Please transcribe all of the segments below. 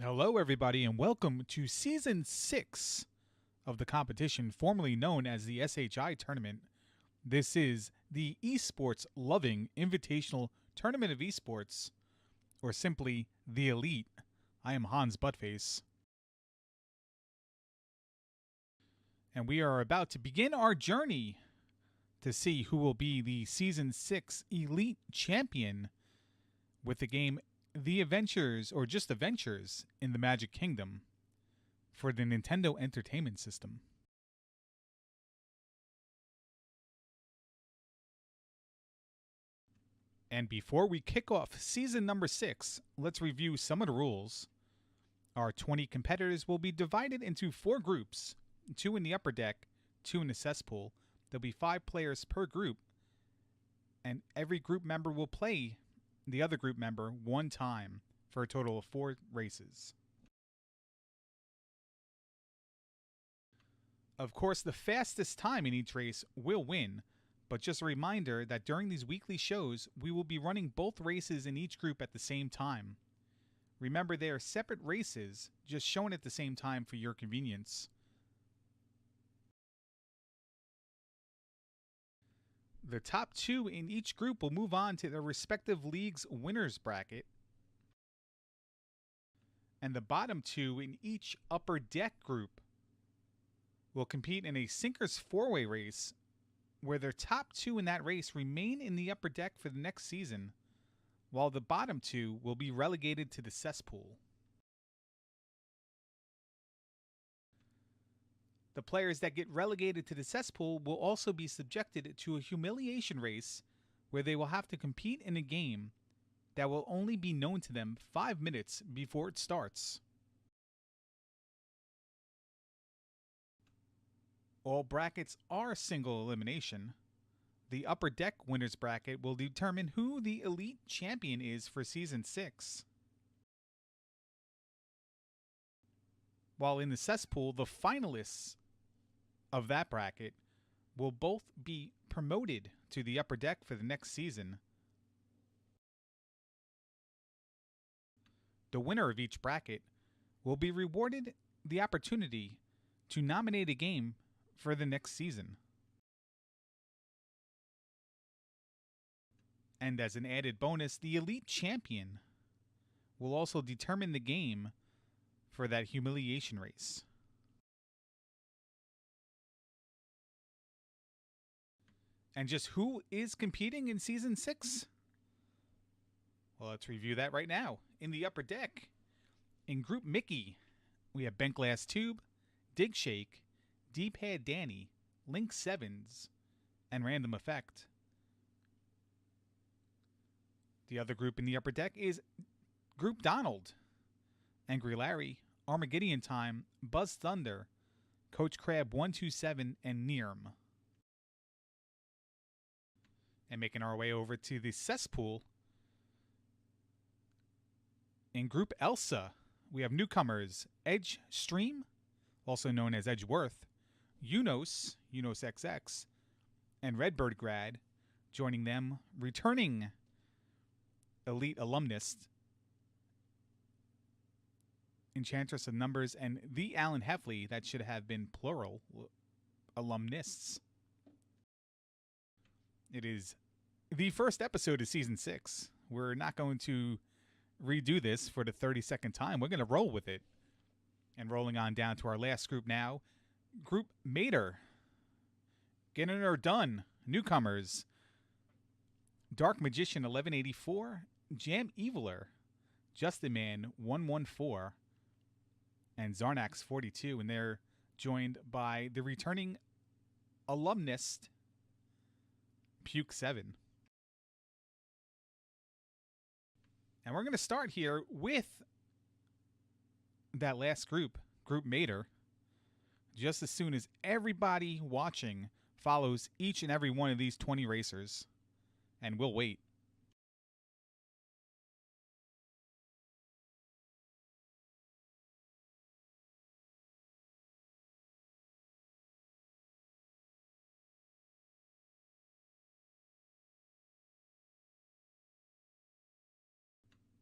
Hello, everybody, and welcome to Season 6 of the competition formerly known as the SHI Tournament. This is the Esports Loving Invitational Tournament of Esports, or simply the Elite. I am Hans Buttface. And we are about to begin our journey to see who will be the Season 6 Elite Champion with the game The Adventures, or just Adventures, in the Magic Kingdom for the Nintendo Entertainment System. And before we kick off season number 6, let's review some of the rules. Our 20 competitors will be divided into 4 groups, 2 in the upper deck, 2 in the cesspool. There'll be 5 players per group, and every group member will play the other group member 1 time for a total of 4 races. Of course, the fastest time in each race will win, but just a reminder that during these weekly shows, we will be running both races in each group at the same time. Remember, they are separate races, just shown at the same time for your convenience. The top 2 in each group will move on to their respective league's winners bracket, and the bottom 2 in each upper deck group will compete in a sinkers 4-way race where their top 2 in that race remain in the upper deck for the next season, while the bottom 2 will be relegated to the cesspool. The players that get relegated to the cesspool will also be subjected to a humiliation race where they will have to compete in a game that will only be known to them 5 minutes before it starts. All brackets are single elimination. The upper deck winners bracket will determine who the elite champion is for Season 6. While in the cesspool, the finalists of that bracket will both be promoted to the upper deck for the next season. The winner of each bracket will be rewarded the opportunity to nominate a game for the next season. And as an added bonus, the elite champion will also determine the game for that humiliation race. And just who is competing in Season 6? Well, let's review that right now. In the upper deck, in Group Mickey, we have Bent Glass Tube, Dig Shake, D-Pad Danny, Link Sevens, and Random Effect. The other group in the upper deck is Group Donald, Angry Larry, Armageddon Time, Buzz Thunder, Coach Crab 127, and Nearm. And making our way over to the cesspool, in Group Elsa, we have newcomers Edge Stream, also known as Edgeworth, Unos XX, and Redbird Grad. Joining them, returning elite alumnus Enchantress of Numbers and the Alan Heffley, that should have been plural, alumnists. It is the first episode of Season 6. We're not going to redo this for the 32nd time. We're going to roll with it. And rolling on down to our last group now, Group Mater. Getting her done. Newcomers, Dark Magician 1184, Jam Eviler, Justin Man 114, and Zarnax 42, and they're joined by the returning alumnus Puke 7. And we're going to start here with that last group, Group Mater, just as soon as everybody watching follows each and every one of these 20 racers. And we'll wait.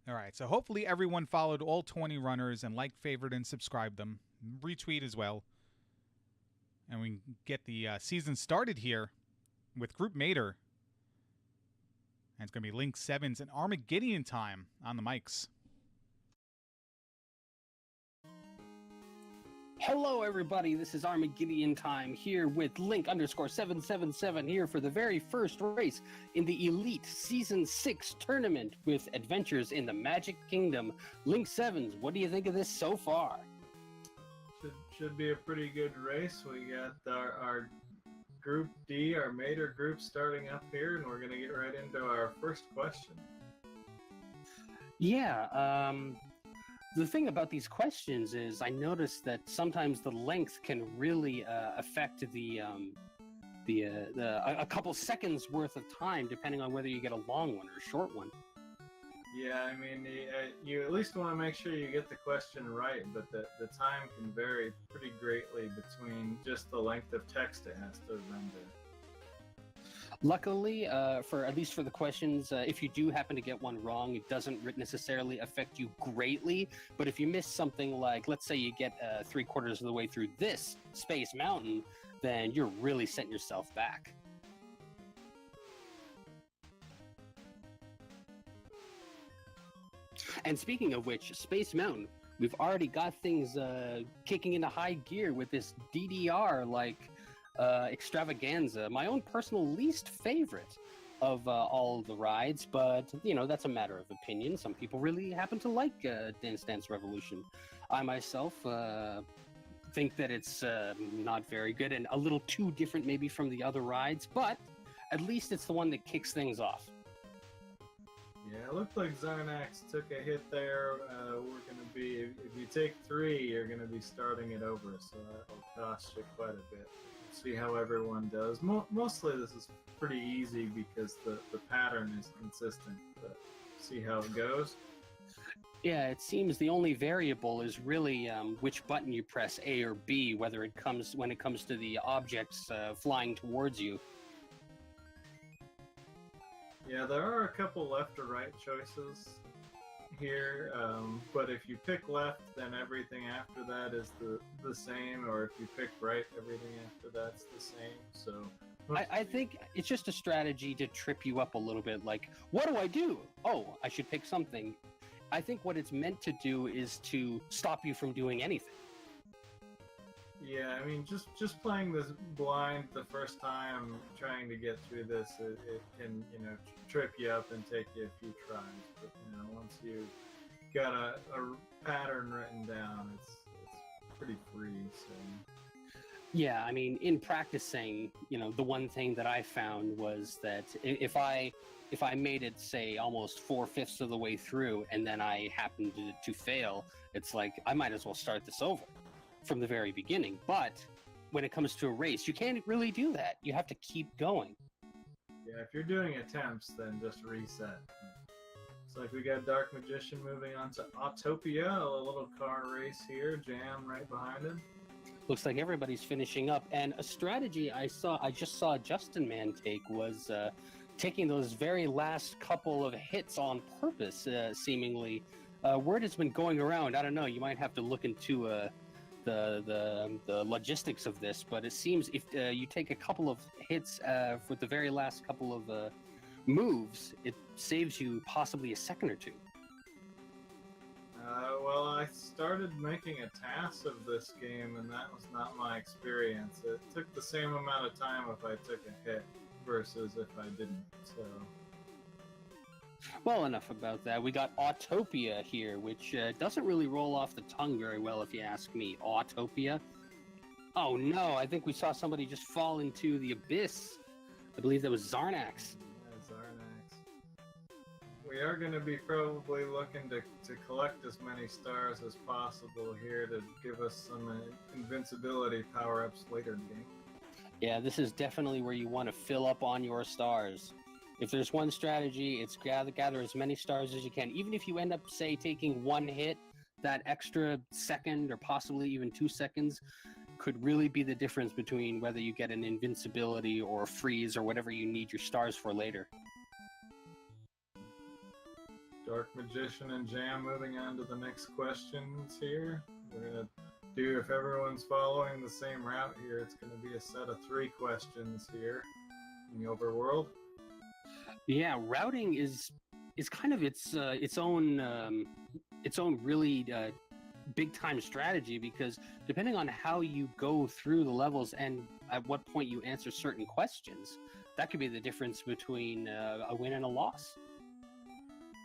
All right, so hopefully everyone followed all 20 runners and liked, favored, and subscribed them. Retweet as well. And we can get the season started here with Group Mater. And it's going to be Link Sevens and Armageddon time on the mics. Hello, everybody. This is Armageddon time here with Link_777 here for the very first race in the Elite Season 6 tournament with adventures in the Magic Kingdom. Link Sevens, what do you think of this so far? Should be a pretty good race. We got our Group D, our Mater group starting up here, and we're going to get right into our first question. Yeah, the thing about these questions is I noticed that sometimes the length can really affect a couple seconds worth of time, depending on whether you get a long one or a short one. Yeah, I mean, you at least want to make sure you get the question right, but the time can vary pretty greatly between just the length of text it has to render. Luckily, at least for the questions, if you do happen to get one wrong, it doesn't necessarily affect you greatly. But if you miss something like, let's say you get 3/4 of the way through this Space Mountain, then you're really setting yourself back. And speaking of which, Space Mountain, we've already got things kicking into high gear with this DDR extravaganza, my own personal least favorite of all of the rides, but that's a matter of opinion. Some people really happen to like Dance Dance Revolution. I myself think that it's not very good and a little too different maybe from the other rides, but at least it's the one that kicks things off. Yeah, it looked like Zarnax took a hit there. We're going to be, if you take 3, you're going to be starting it over, so that'll cost you quite a bit. See how everyone does. Mostly this is pretty easy because the pattern is consistent, but see how it goes. Yeah, it seems the only variable is really which button you press, A or B, when it comes to the objects flying towards you. Yeah, there are a couple left or right choices here, but if you pick left, then everything after that is the same, or if you pick right, everything after that's the same. So I think it's just a strategy to trip you up a little bit, like, what do I do? Oh, I should pick something. I think what it's meant to do is to stop you from doing anything. Yeah, I mean, just playing this blind the first time, trying to get through this, it can, trip you up and take you a few tries. But, once you've got a pattern written down, it's pretty free, so... Yeah, I mean, in practicing, the one thing that I found was that if I made it, say, almost 4/5 of the way through, and then I happened to fail, it's like, I might as well start this over from the very beginning. But when it comes to a race, you can't really do that. You have to keep going. Yeah, if you're doing attempts, then just reset. Looks like we got Dark Magician moving on to Autopia, a little car race here, Jam right behind him. Looks like everybody's finishing up. And a strategy I just saw Justin Man take was taking those very last couple of hits on purpose, seemingly. Word has been going around. I don't know, you might have to look into the logistics of this, but it seems if you take a couple of hits for the very last couple of moves, it saves you possibly a second or two. Well, I started making a task of this game, and that was not my experience. It took the same amount of time if I took a hit versus if I didn't, so... Well, enough about that. We got Autopia here, which doesn't really roll off the tongue very well, if you ask me. Autopia? Oh no, I think we saw somebody just fall into the abyss. I believe that was Zarnax. Yeah, Zarnax. We are going to be probably looking to collect as many stars as possible here to give us some invincibility power-ups later in the game. Yeah, this is definitely where you want to fill up on your stars. If there's one strategy, it's gather as many stars as you can. Even if you end up, say, taking one hit, that extra second or possibly even 2 seconds could really be the difference between whether you get an invincibility or a freeze or whatever you need your stars for later. Dark Magician and Jam moving on to the next questions here. We're going to do, if everyone's following the same route here, it's going to be a set of 3 questions here in the overworld. Yeah, routing is kind of its own really big time strategy, because depending on how you go through the levels and at what point you answer certain questions, that could be the difference between a win and a loss.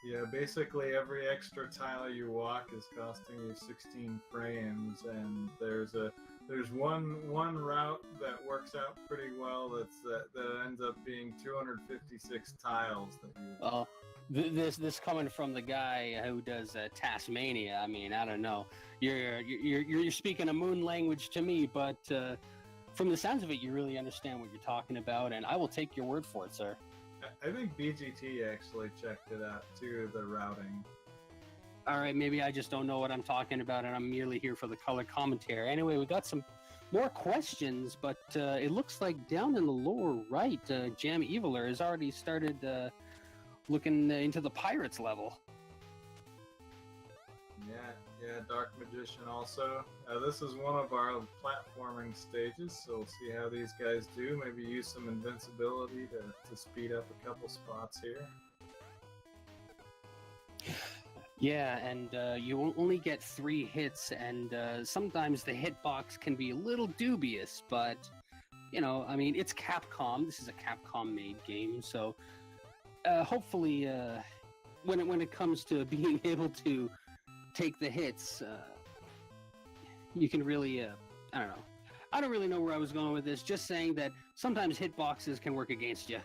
Yeah, basically every extra tile you walk is costing you 16 frames, and there's one route that works out pretty well that ends up being 256 tiles that you. This coming from the guy who does Tasmania. I mean, I don't know. You're speaking a moon language to me, but from the sounds of it, you really understand what you're talking about, and I will take your word for it, sir. I think BGT actually checked it out too, the routing. All right, maybe I just don't know what I'm talking about, and I'm merely here for the color commentary. Anyway, we got some more questions, but it looks like down in the lower right, Jam Eviler has already started looking into the Pirates level. Yeah, Dark Magician also. This is one of our platforming stages, so we'll see how these guys do. Maybe use some invincibility to speed up a couple spots here. Yeah, and you only get 3 hits, and sometimes the hitbox can be a little dubious, but, you know, I mean, it's Capcom. This is a Capcom-made game, so hopefully when it comes to being able to take the hits, you can really, I don't know. I don't really know where I was going with this, just saying that sometimes hitboxes can work against you.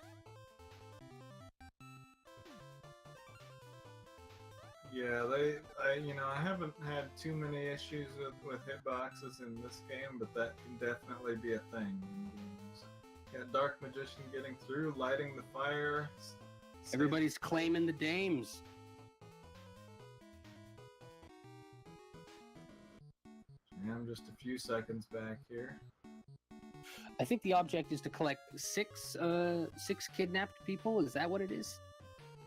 Yeah, I haven't had too many issues with hitboxes in this game, but that can definitely be a thing in games. Yeah, Dark Magician getting through, lighting the fire. Everybody's claiming the dames. I'm just a few seconds back here. I think the object is to collect 6 kidnapped people. Is that what it is?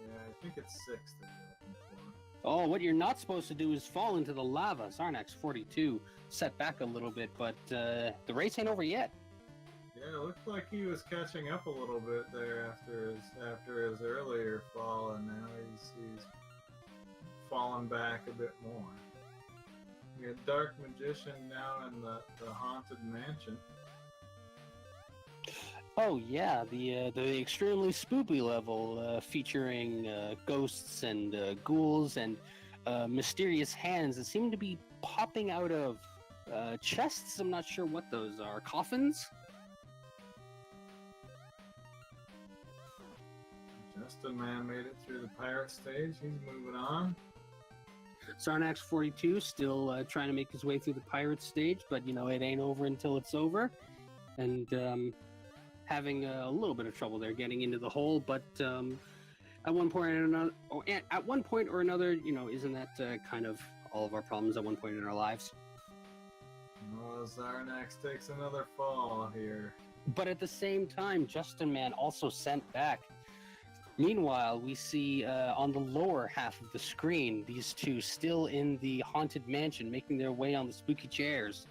Yeah, I think it's 6 that you're looking for. Oh, what you're not supposed to do is fall into the lava. Zarnax 42 set back a little bit, but the race ain't over yet. Yeah, it looked like he was catching up a little bit there after his earlier fall, and now he's fallen back a bit more. We got Dark Magician now in the Haunted Mansion. Oh yeah, the extremely spoopy level featuring ghosts and ghouls and mysterious hands that seem to be popping out of chests. I'm not sure what those are. Coffins? Justin Man made it through the pirate stage. He's moving on. Zarnax 42 still trying to make his way through the pirate stage, but you know it ain't over until it's over, and having a little bit of trouble there getting into the hole. But at one point or another, you know, isn't that kind of all of our problems at one point in our lives? Well, Zarnax takes another fall here. But at the same time, Justin Man also sent back. Meanwhile, we see on the lower half of the screen, these two still in the Haunted Mansion, making their way on the spooky chairs.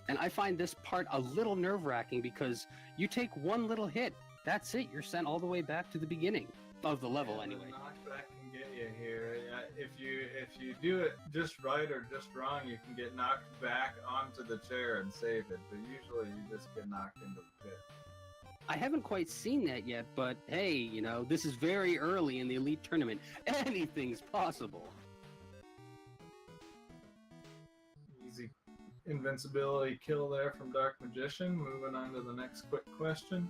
And I find this part a little nerve-wracking because you take one little hit, that's it, you're sent all the way back to the beginning of the level anyway. The knockback can get you here. If you do it just right or just wrong, you can get knocked back onto the chair and save it, but usually you just get knocked into the pit. I haven't quite seen that yet, but hey, you know, this is very early in the Elite Tournament. Anything's possible. Easy invincibility kill there from Dark Magician. Moving on to the next quick question.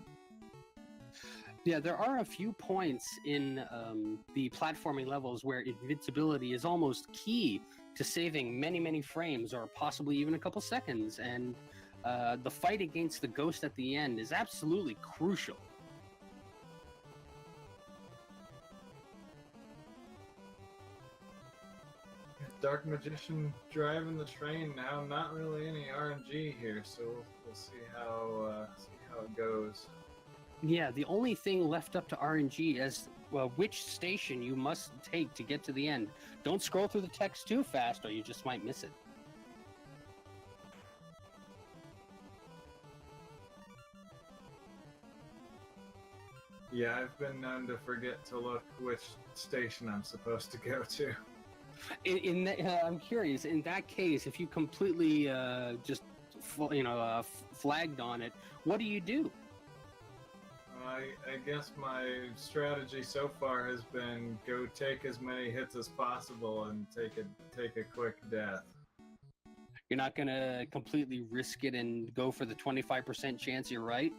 Yeah, there are a few points in the platforming levels where invincibility is almost key to saving many, many frames or possibly even a couple seconds, and the fight against the ghost at the end is absolutely crucial. Dark Magician driving the train now. Not really any RNG here, so we'll see how it goes. Yeah, the only thing left up to RNG is which station you must take to get to the end. Don't scroll through the text too fast, or you just might miss it. Yeah, I've been known to forget to look which station I'm supposed to go to. I'm curious. In that case, if you completely just flagged on it, what do you do? I guess my strategy so far has been go take as many hits as possible and take a quick death. You're not gonna completely risk it and go for the 25% chance you're right.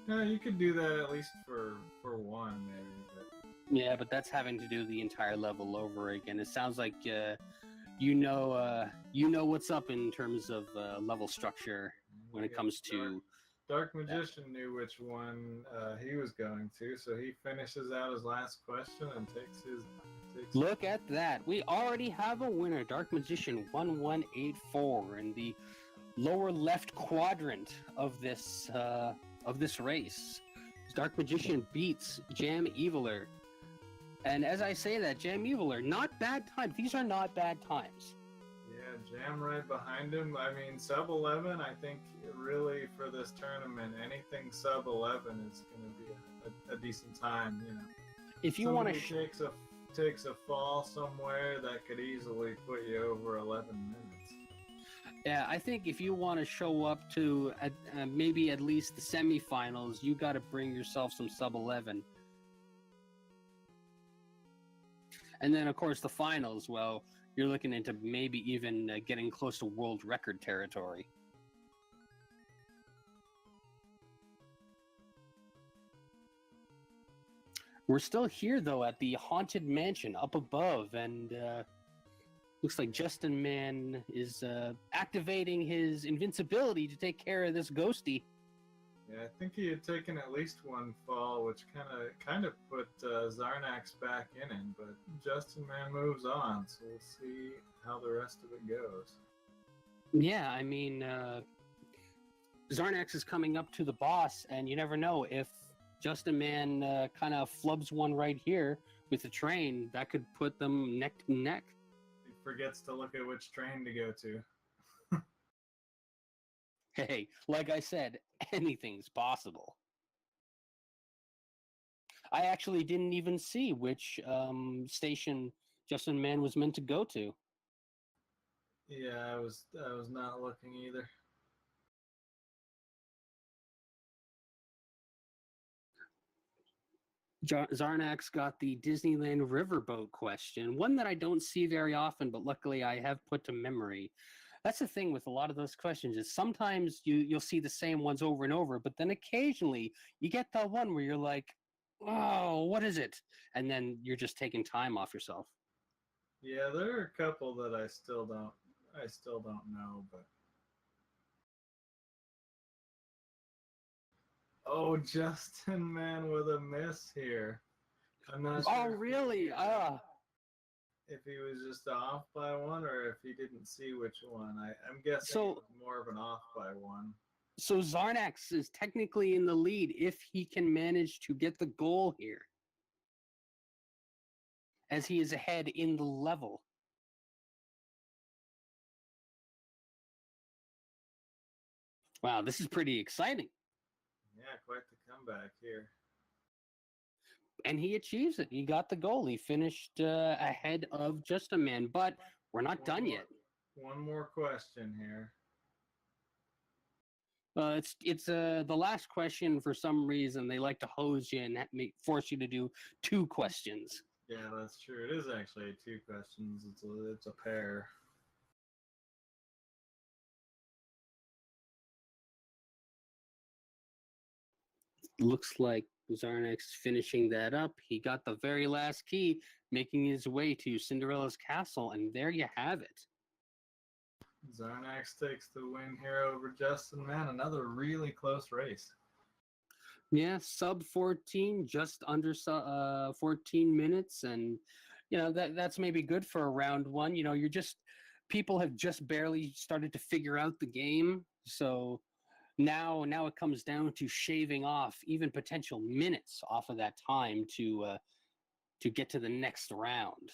Yeah, you could do that at least for one, maybe. But... Yeah, but that's having to do the entire level over again. It sounds like you know what's up in terms of level structure when it comes to. Dark Magician knew which one he was going to, so he finishes out his last question and takes his. Look at that! We already have a winner. Dark Magician 1184 in the lower left quadrant of this race. Dark Magician beats Jam Eviler. And as I say that, Jam Eviler, not bad times. These are not bad times. Yeah, Jam right behind him. I mean, sub 11, I think really for this tournament, anything sub 11 is going to be a decent time, you know. If you want to takes a fall somewhere that could easily put you over 11 minutes. Yeah, I think if you want to show up to maybe at least the semifinals, you got to bring yourself some sub 11. And then, of course, the finals, well, you're looking into maybe even getting close to world record territory. We're still here, though, at the Haunted Mansion up above, and looks like Justin Man is activating his invincibility to take care of this ghosty. Yeah, I think he had taken at least one fall, which kind of put Zarnax back in him, but Justin Man moves on, so we'll see how the rest of it goes. Yeah, I mean, Zarnax is coming up to the boss, and you never know if Justin Man kind of flubs one right here with the train, that could put them neck to neck. He forgets to look at which train to go to. Hey, like I said, anything's possible. I actually didn't even see which station Justin Man was meant to go to. Yeah, I was not looking either. Zarnax got the Disneyland Riverboat question, one that I don't see very often, but luckily I have put to memory. That's the thing with a lot of those questions is sometimes you'll see the same ones over and over, but then occasionally you get that one where you're like, oh, what is it? And then you're just taking time off yourself. Yeah, there are a couple that I still don't know, but oh, Justin Man with a miss here. I'm not sure. Oh, really? If he was just off by one or if he didn't see which one. I'm guessing it was more of an off by one. So Zarnax is technically in the lead if he can manage to get the goal here, as he is ahead in the level. Wow, this is pretty exciting. Yeah, quite the comeback here. And he achieves it. He got the goal. He finished ahead of Justin Man, but we're not done yet. One more question here. It's the last question. For some reason, they like to hose you and force you to do 2 questions. Yeah, that's true. It is actually 2 questions. It's a pair. Looks like Zarnax finishing that up. He got the very last key, making his way to Cinderella's castle, and there you have it. Zarnax takes the win here over Justin Man. Another really close race. Yeah, sub 14, just under 14 minutes, and you know that's maybe good for a round one. You know, people have just barely started to figure out the game, so Now it comes down to shaving off even potential minutes off of that time to get to the next round.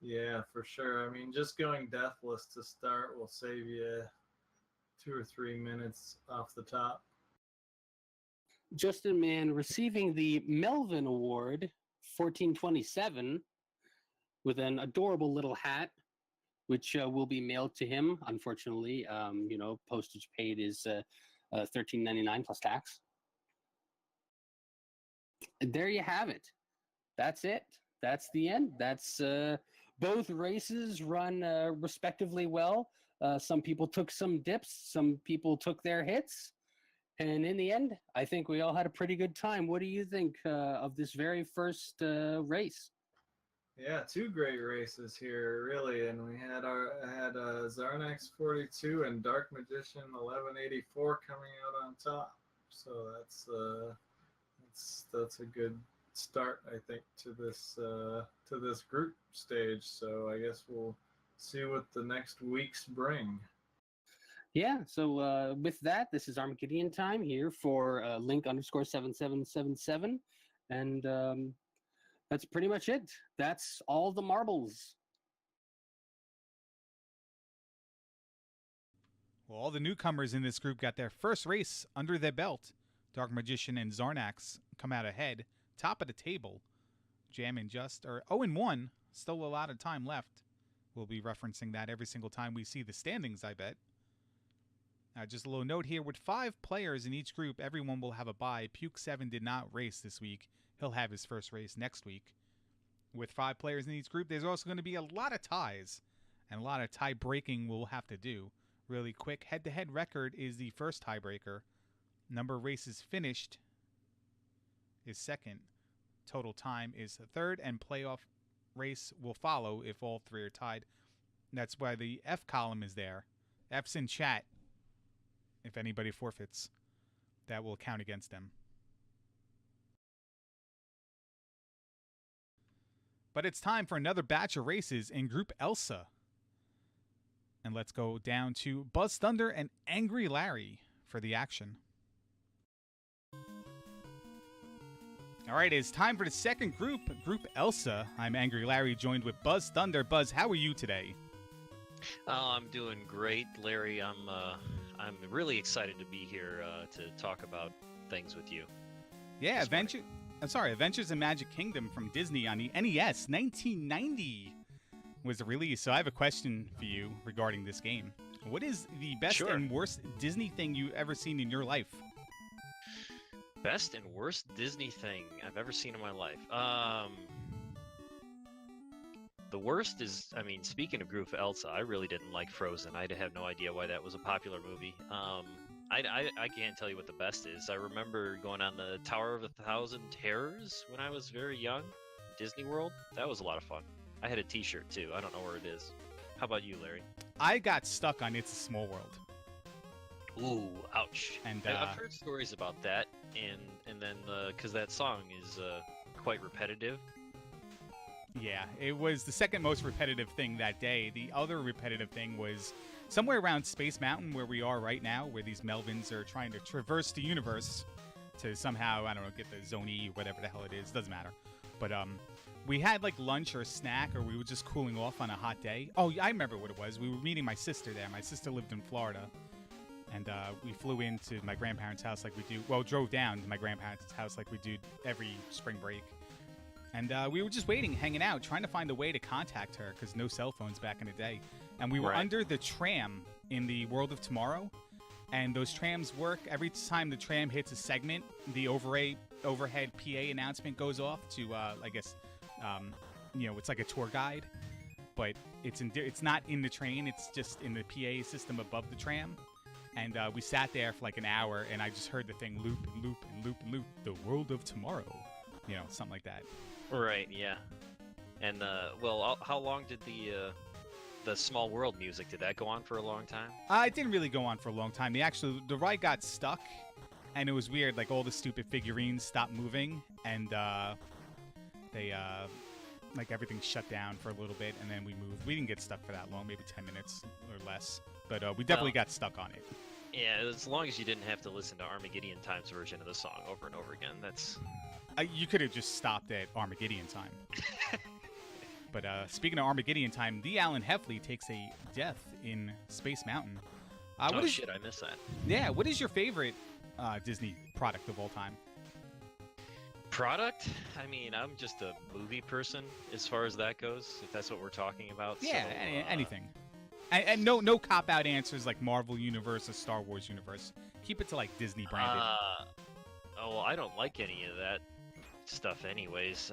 Yeah, for sure. I mean, just going deathless to start will save you 2 or 3 minutes off the top. Justin Mann receiving the Melvin Award 1427 with an adorable little hat, which will be mailed to him. Unfortunately, postage paid is $13.99 plus tax. And there you have it. That's it. That's the end. That's both races run respectively well. Some people took some dips. Some people took their hits. And in the end, I think we all had a pretty good time. What do you think of this very first race? Yeah, 2 great races here, really, and we had Zarnax 42 and Dark Magician 1184 coming out on top. So that's a good start, I think, to this group stage. So I guess we'll see what the next weeks bring. Yeah, so with that, this is Armageddon time here for Link_7777. And that's pretty much it. That's all the marbles. Well, all the newcomers in this group got their first race under their belt. Dark Magician and Zarnax come out ahead, top of the table. Jam and Just are 0-1, still a lot of time left. We'll be referencing that every single time we see the standings, I bet. Just a little note here, with 5 players in each group, everyone will have a bye. Puke7 did not race this week. He'll have his first race next week. With 5 players in each group, there's also going to be a lot of ties and a lot of tie breaking we'll have to do. Really quick, head-to-head record is the first tiebreaker. Number of races finished is second. Total time is third, and playoff race will follow if all 3 are tied. That's why the F column is there. F's in chat. If anybody forfeits, that will count against them. But it's time for another batch of races in Group Elsa. And let's go down to Buzz Thunder and Angry Larry for the action. All right, it's time for the second group, Group Elsa. I'm Angry Larry, joined with Buzz Thunder. Buzz, how are you today? Oh, I'm doing great, Larry. I'm really excited to be here to talk about things with you. Yeah, Adventures in Magic Kingdom from Disney on the NES, 1990 was the release. So I have a question for you regarding this game. What is the best and worst Disney thing you've ever seen in your life? Best and worst Disney thing I've ever seen in my life. The worst is, I mean, speaking of Group Elsa, I really didn't like Frozen. I have no idea why that was a popular movie. I can't tell you what the best is. I remember going on the Tower of a Thousand Terrors when I was very young, Disney World. That was a lot of fun. I had a t-shirt too. I don't know where it is. How about you, Larry? I got stuck on It's a Small World. Ooh, ouch. And I've heard stories about that, and then because that song is quite repetitive. Yeah, it was the second most repetitive thing that day. The other repetitive thing was somewhere around Space Mountain, where we are right now, where these Melvins are trying to traverse the universe to somehow, I don't know, get the Zone E, whatever the hell it is. Doesn't matter. But we had like lunch or a snack, or we were just cooling off on a hot day. Oh, I remember what it was. We were meeting my sister there. My sister lived in Florida. And we flew into my grandparents' house like we do. Well, drove down to my grandparents' house like we do every spring break. And we were just waiting, hanging out, trying to find a way to contact her because no cell phones back in the day. And we were under the tram in the World of Tomorrow. And those trams work. Every time the tram hits a segment, the overhead PA announcement goes off to, I guess, it's like a tour guide. But it's not in the train. It's just in the PA system above the tram. And we sat there for like an hour, and I just heard the thing loop and loop and loop and loop. The World of Tomorrow. Something like that. Right, yeah. And, how long did the Small World music, did that go on for a long time? It didn't really go on for a long time. The ride got stuck, and it was weird. Like, all the stupid figurines stopped moving, and like everything shut down for a little bit, and then we moved. We didn't get stuck for that long, maybe 10 minutes or less, but we definitely got stuck on it. Yeah, as long as you didn't have to listen to Armageddon Time's version of the song over and over again, that's... You could have just stopped at Armageddon Time. But speaking of Armageddon Time, the Alan Heffley takes a death in Space Mountain. Shit, I missed that. Yeah, what is your favorite Disney product of all time? Product? I mean, I'm just a movie person as far as that goes, if that's what we're talking about. Yeah, so, anything. And no cop-out answers like Marvel Universe or Star Wars Universe. Keep it to, like, Disney branded. Well, I don't like any of that stuff anyways.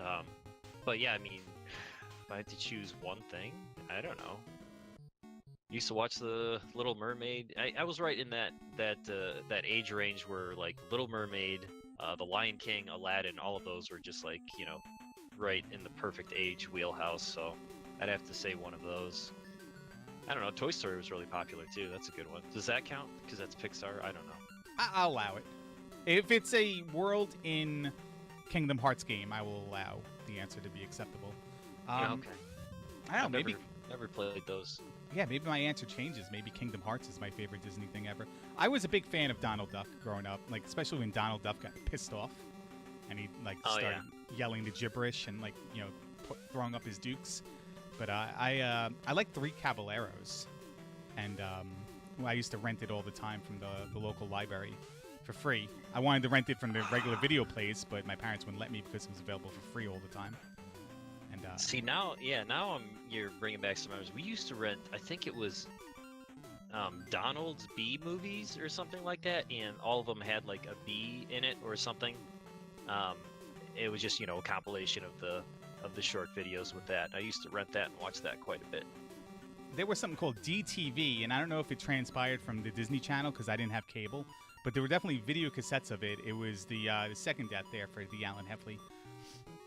But yeah, I mean, if I had to choose one thing, I don't know. Used to watch the Little Mermaid. I was right in that age range where like Little Mermaid, The Lion King, Aladdin, all of those were just like, you know, right in the perfect age wheelhouse. So I'd have to say one of those. I don't know. Toy Story was really popular too. That's a good one. Does that count? Because that's Pixar. I don't know. I'll allow it. If it's a world in Kingdom Hearts game, I will allow the answer to be acceptable. Okay. I don't know. Maybe. Never played those. Yeah, maybe my answer changes. Maybe Kingdom Hearts is my favorite Disney thing ever. I was a big fan of Donald Duck growing up, like especially when Donald Duck got pissed off and he like started yelling the gibberish and like throwing up his dukes. But I like Three Caballeros, and I used to rent it all the time from the local library for free. I wanted to rent it from the regular video plays, but my parents wouldn't let me because it was available for free all the time. And see now you're bringing back some memories. We used to rent, I think it was Donald's Bee movies or something like that, and all of them had like a bee in it or something. It was just a compilation of the short videos with that. I used to rent that and watch that quite a bit. There was something called DTV, and I don't know if it transpired from the Disney Channel because I didn't have cable, but there were definitely video cassettes of it. It was the second death there for the Alan Heffley.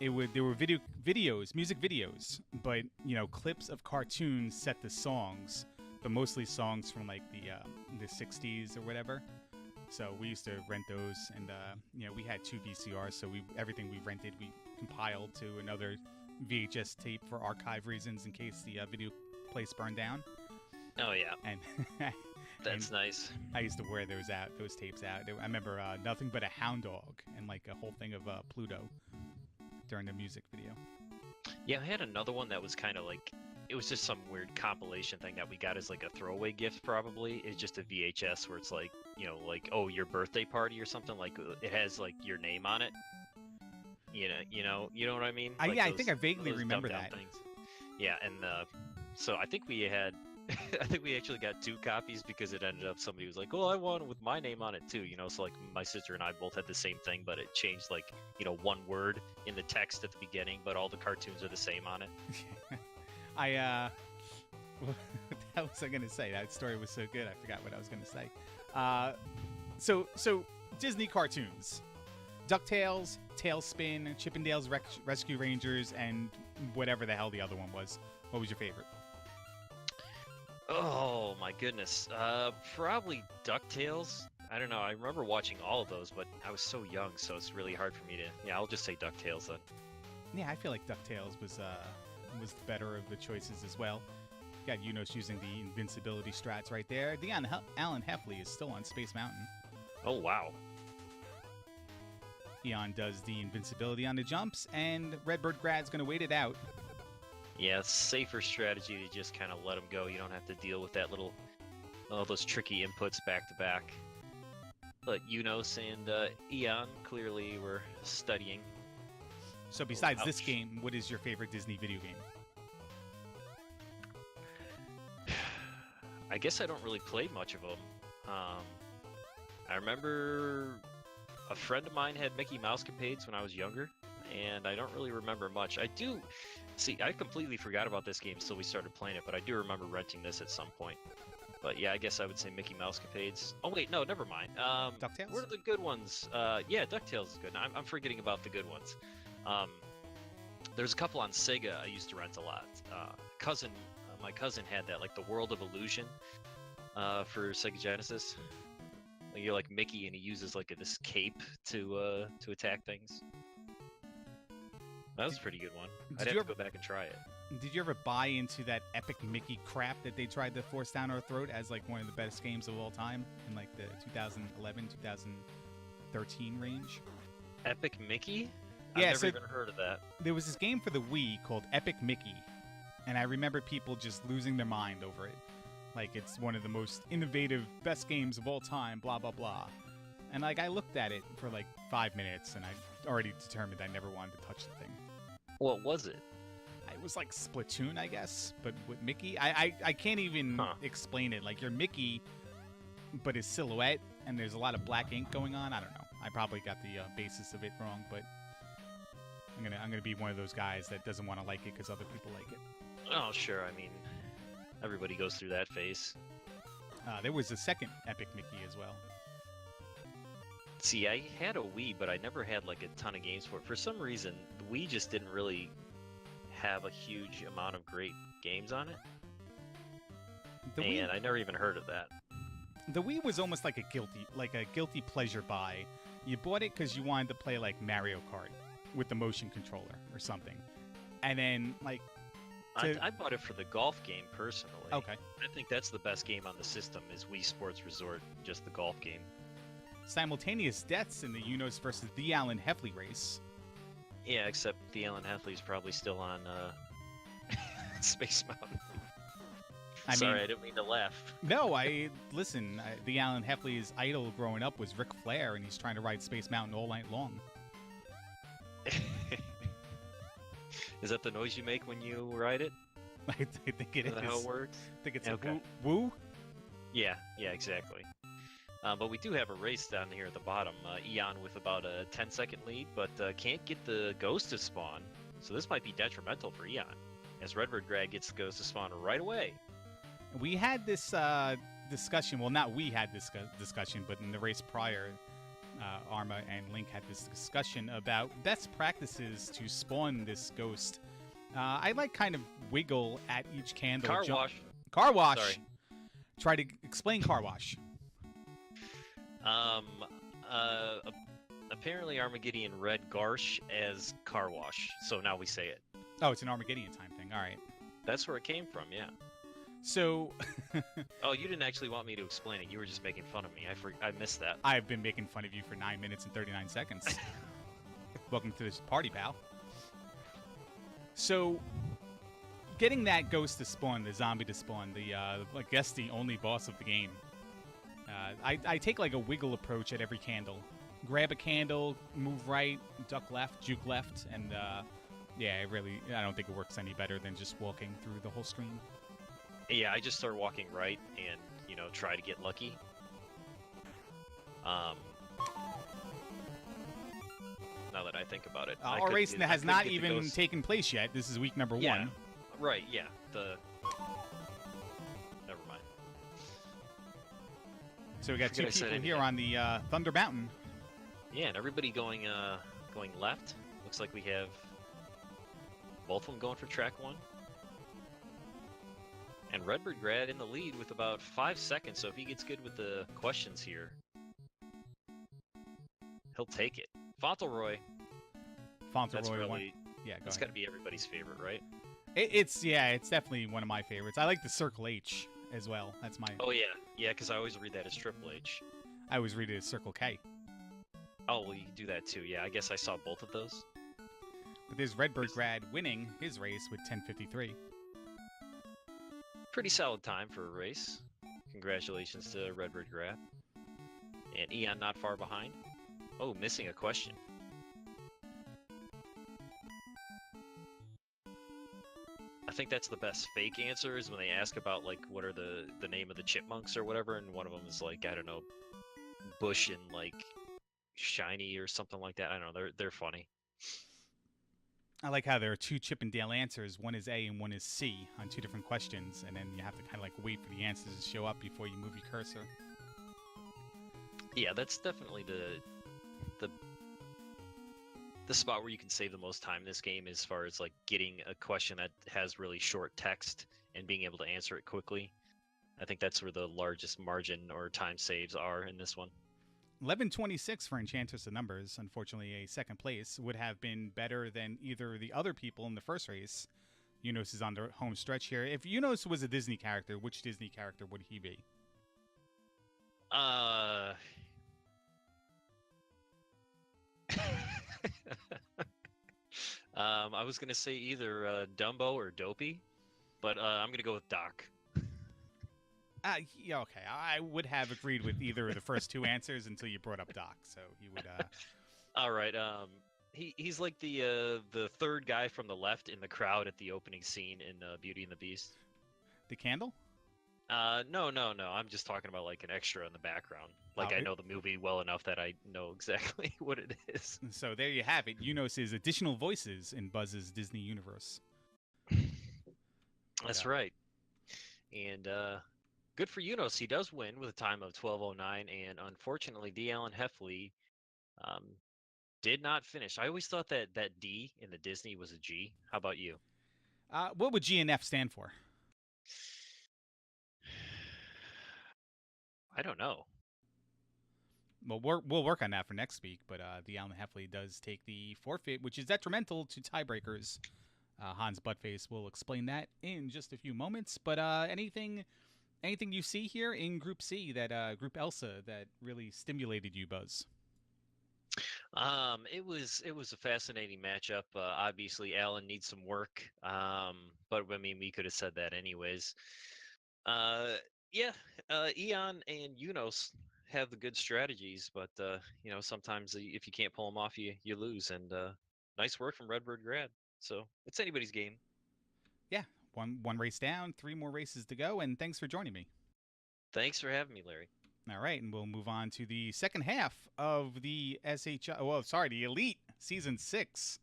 There were music videos, but clips of cartoons set to songs, but mostly songs from like the 60s or whatever. So we used to rent those, and we had 2 VCRs, so everything we rented we compiled to another VHS tape for archive reasons in case the video place burned down. Oh yeah, and that's nice. I used to wear those tapes out. I remember Nothing But a Hound Dog and like a whole thing of Pluto during the music video. Yeah, I had another one that was kind of like, it was just some weird compilation thing that we got as like a throwaway gift probably. It's just a VHS where it's like, oh, your birthday party or something, like it has like your name on it. You know what I mean? Like I think I vaguely remember that. Things. Yeah, and so I think we had I think we actually got 2 copies because it ended up somebody was like, "Oh, I want it with my name on it too." So like my sister and I both had the same thing, but it changed like one word in the text at the beginning, but all the cartoons are the same on it. What was I gonna say? That story was so good, I forgot what I was gonna say. So Disney cartoons, DuckTales, Tailspin, Chippendales Rescue Rangers, and whatever the hell the other one was. What was your favorite? Oh my goodness, probably DuckTales. I don't know. I remember watching all of those, but I was so young, so it's really hard for me to. Yeah, I'll just say DuckTales then. Yeah, I feel like DuckTales was the better of the choices as well. Got Unos using the invincibility strats right there. The Alan Heffley is still on Space Mountain. Oh wow. Eon does the invincibility on the jumps, and Redbird Grad's gonna wait it out. Yeah, safer strategy to just kind of let them go. You don't have to deal with all those tricky inputs back to back. But Unos and Eon clearly were studying. So besides this game, what is your favorite Disney video game? I guess I don't really play much of them. I remember a friend of mine had Mickey Mouse Capades when I was younger, and I don't really remember much. I completely forgot about this game until we started playing it, but I do remember renting this at some point. But yeah, I guess I would say Mickey Mouse Capades. Oh wait, no, never mind. DuckTales? What are the good ones? Yeah, DuckTales is good. I'm forgetting about the good ones. There's a couple on Sega I used to rent a lot. My cousin had that, like the World of Illusion for Sega Genesis. You're like Mickey, and he uses like this cape to attack things. That was a pretty good one. Did I'd have you to go back and try it. Did you ever buy into that Epic Mickey crap that they tried to force down our throat as like one of the best games of all time in like the 2011, 2013 range? Epic Mickey? Yeah, I've so never even heard of that. there was this game for the Wii called Epic Mickey, and I remember people just losing their mind over it. Like, it's one of the most innovative, best games of all time, blah, blah, blah. And, like, I looked at it for, like, 5 minutes, and I already determined I never wanted to touch the thing. What was it? It was like Splatoon, I guess, but with Mickey. I can't even explain it. Like, you're Mickey, but his silhouette, and there's a lot of black ink going on. I don't know. I probably got the basis of it wrong, but I'm gonna be one of those guys that doesn't want to like it because other people like it. Oh, sure. I mean, everybody goes through that phase. There was a second Epic Mickey as well. See, I had a Wii, but I never had like a ton of games for it. For some reason, the Wii just didn't really have a huge amount of great games on it. And I never even heard of that. The Wii was almost like a guilty pleasure buy. You bought it because you wanted to play like Mario Kart with the motion controller or something, and then like. I bought it for the golf game personally. Okay. I think that's the best game on the system is Wii Sports Resort, just the golf game. Simultaneous deaths in the Unos versus the Alan Heffley race. Yeah, except the Alan Heffley's probably still on Space Mountain. I didn't mean to laugh. No, listen. The Alan Heffley's idol growing up was Ric Flair, and he's trying to ride Space Mountain all night long. Is that the noise you make when you ride it? I think it is. Is that how it works? I think it's okay. a woo. Yeah, exactly. But we do have a race down here at the bottom. Eon with about a 10-second lead, but can't get the ghost to spawn. So this might be detrimental for Eon, as Redbird Grad gets the ghost to spawn right away. We had this discussion. Well, not we had this discussion, but in the race prior, Arma and Link had this discussion about best practices to spawn this ghost. I like kind of wiggle at each candle. Car wash. Car wash. Sorry. Try to explain car wash. Apparently Armageddon read Garsh as car wash, so now we say it. Oh, it's an Armageddon time thing. All right. That's where it came from, yeah. So. Oh, you didn't actually want me to explain it. You were just making fun of me. I missed that. I've been making fun of you for 9 minutes and 39 seconds. Welcome to this party, pal. So, getting that ghost to spawn, the zombie to spawn, I guess the only boss of the game. I take like a wiggle approach at every candle. Grab a candle, move right, duck left, juke left, and yeah, I don't think it works any better than just walking through the whole screen. Yeah, I just start walking right and, try to get lucky. Now that I think about it. Our race has not even taken place yet. This is week number 1. Right, yeah. Never mind. So we got two people here on the Thunder Mountain. Yeah, and everybody going left. Looks like we have both of them going for track 1. And Redbird Grad in the lead with about 5 seconds, so if he gets good with the questions here, he'll take it. Fauntleroy. Fauntleroy won. Yeah, that's got to be everybody's favorite, right? It's definitely one of my favorites. I like the Circle H as well. That's my. Oh yeah, because I always read that as Triple H. I always read it as Circle K. Oh, well, you can do that too. Yeah, I guess I saw both of those. But there's Redbird Grad winning his race with 10:53. Pretty solid time for a race. Congratulations to Redbird Grad. And Eon not far behind. Oh, missing a question. I think that's the best fake answer is when they ask about like what are the name of the chipmunks or whatever, and one of them is like, I don't know, Bush and like Shiny or something like that. I don't know. They're funny. I like how there are 2 Chip and Dale answers. One is A and one is C on 2 different questions, and then you have to kind of like wait for the answers to show up before you move your cursor. Yeah, that's definitely the spot where you can save the most time in this game as far as like getting a question that has really short text and being able to answer it quickly. I think that's where the largest margin or time saves are in this one. 1126 for Enchantress of Numbers. Unfortunately, a second place would have been better than either of the other people in the first race. Unos is on the home stretch here. If Unos was a Disney character, which Disney character would he be? I was gonna say either Dumbo or Dopey, but I'm gonna go with Doc. Yeah, okay. I would have agreed with either of the first two answers until you brought up Doc. So you would. All right. He's like the third guy from the left in the crowd at the opening scene in Beauty and the Beast. The candle? No. I'm just talking about like an extra in the background. Like Oh, I know the movie well enough that I know exactly what it is. So there you have it. Unos' additional voices in Buzz's Disney universe. That's Yeah. right. And good for Unos. He does win with a time of 12:09, and unfortunately, D. Allen Heffley did not finish. I always thought that D in the Disney was a G. How about you? What would G and F stand for? I don't know. Well, we'll work on that for next week, but the Allen Heffley does take the forfeit, which is detrimental to tiebreakers. Hans Buttface will explain that in just a few moments. But anything you see here in Group C, that Group Elsa, that really stimulated you, Buzz? It was a fascinating matchup. Obviously, Allen needs some work. But I mean, we could have said that anyways. Yeah. Eon and Unos have the good strategies, but sometimes if you can't pull them off, you lose. And nice work from Redbird Grad. So it's anybody's game. Yeah, one race down, 3 more races to go, and thanks for joining me. Thanks for having me, Larry. All right, and we'll move on to the second half of the the Elite Season 6,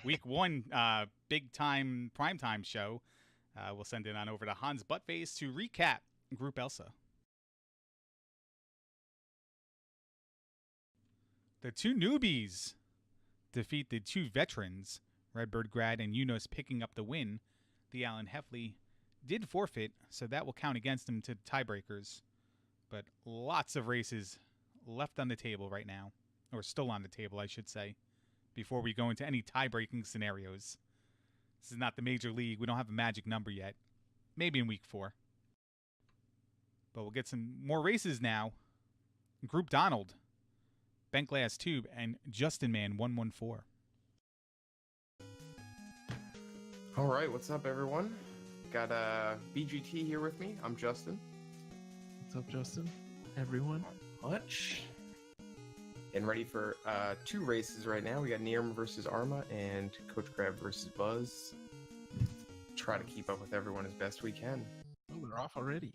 Week 1, big time, primetime show. We'll send it on over to Hans Buttface to recap Group Elsa. The two newbies defeat the two veterans, Redbird Grad and Unos picking up the win. The Allen Heffley did forfeit, so that will count against him to tiebreakers. But lots of races left on the table right now, or still on the table, I should say, before we go into any tie-breaking scenarios. This is not the Major League. We don't have a magic number yet. Maybe in Week 4. But we'll get some more races now. Group Donald, Bent Glass Tube, and Justin Man 114. All right, what's up, everyone? Got BGT here with me. I'm Justin. What's up, Justin? Everyone? Much? And ready for 2 races right now. We got Nierm versus Arma and Coach Crab versus Buzz. Try to keep up with everyone as best we can. Oh, we're off already.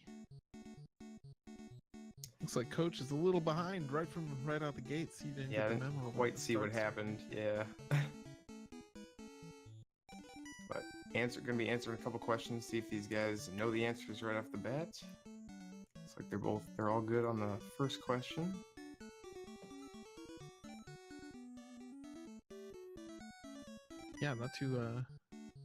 Looks like Coach is a little behind right out the gates. He didn't Yeah, I get the didn't memo. about quite the see what starts. happened. Yeah. But gonna be answering a couple questions, see if these guys know the answers right off the bat. Looks like they're all good on the first question. Yeah, not too